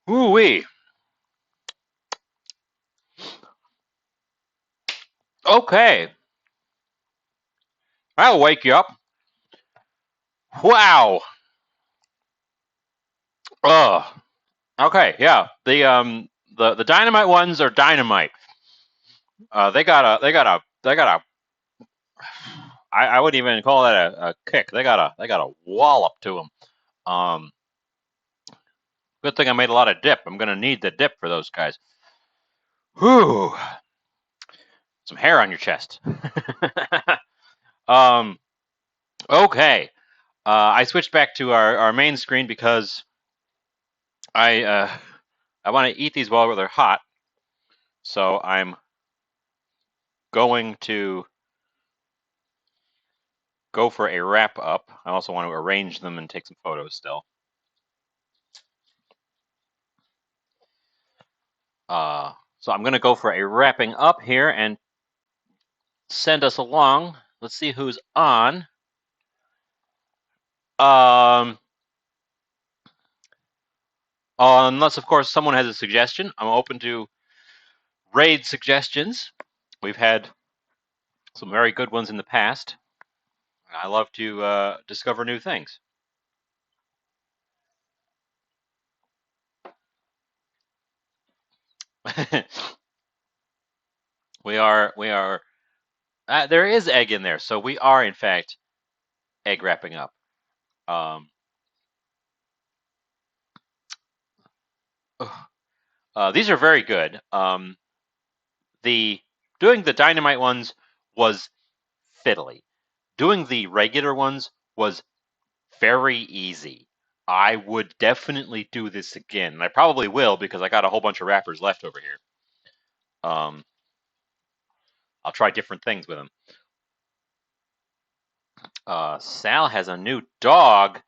ooh-wee. Okay. I'll wake you up. Wow. Okay, yeah. The dynamite ones are dynamite. They got a I wouldn't even call that a kick. They got a wallop to them. Um Good thing I made a lot of dip. I'm gonna need the dip for those guys. Whew. Some hair on your chest. um okay. I switched back to our main screen because I want to eat these while they're hot. So I'm going to go for a wrap up. I also want to arrange them and take some photos still. So I'm going to go for a wrapping up here and send us along. Let's see who's on. Um, unless, of course, someone has a suggestion. I'm open to raid suggestions. We've had some very good ones in the past. I love to discover new things. we are. There is egg in there, so we are in fact egg wrapping up. Um, These are very good. Doing the dynamite ones was fiddly. Doing the regular ones was very easy. I would definitely do this again. And I probably will because I got a whole bunch of wrappers left over here. Um, I'll try different things with them. Sal has a new dog.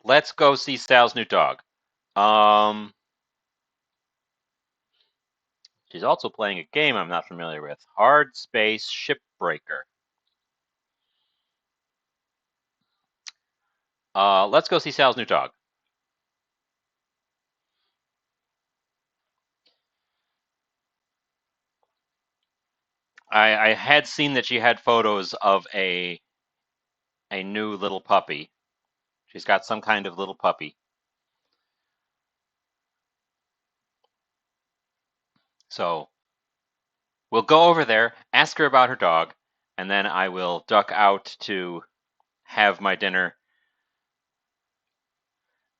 Let's go see Sal's new dog. Um, she's also playing a game I'm not familiar with. Hard Space Shipbreaker. Let's go see Sal's new dog. I had seen that she had photos of a new little puppy. She's got some kind of little puppy. So we'll go over there, ask her about her dog, and then I will duck out to have my dinner.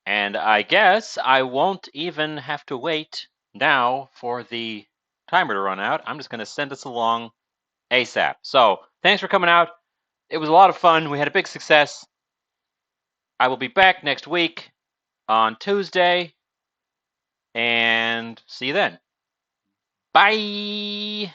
And I guess I won't even have to wait now for the timer to run out. I'm just going to send us along ASAP. So thanks for coming out. It was a lot of fun. We had a big success. I will be back next week on Tuesday, and see you then. Bye.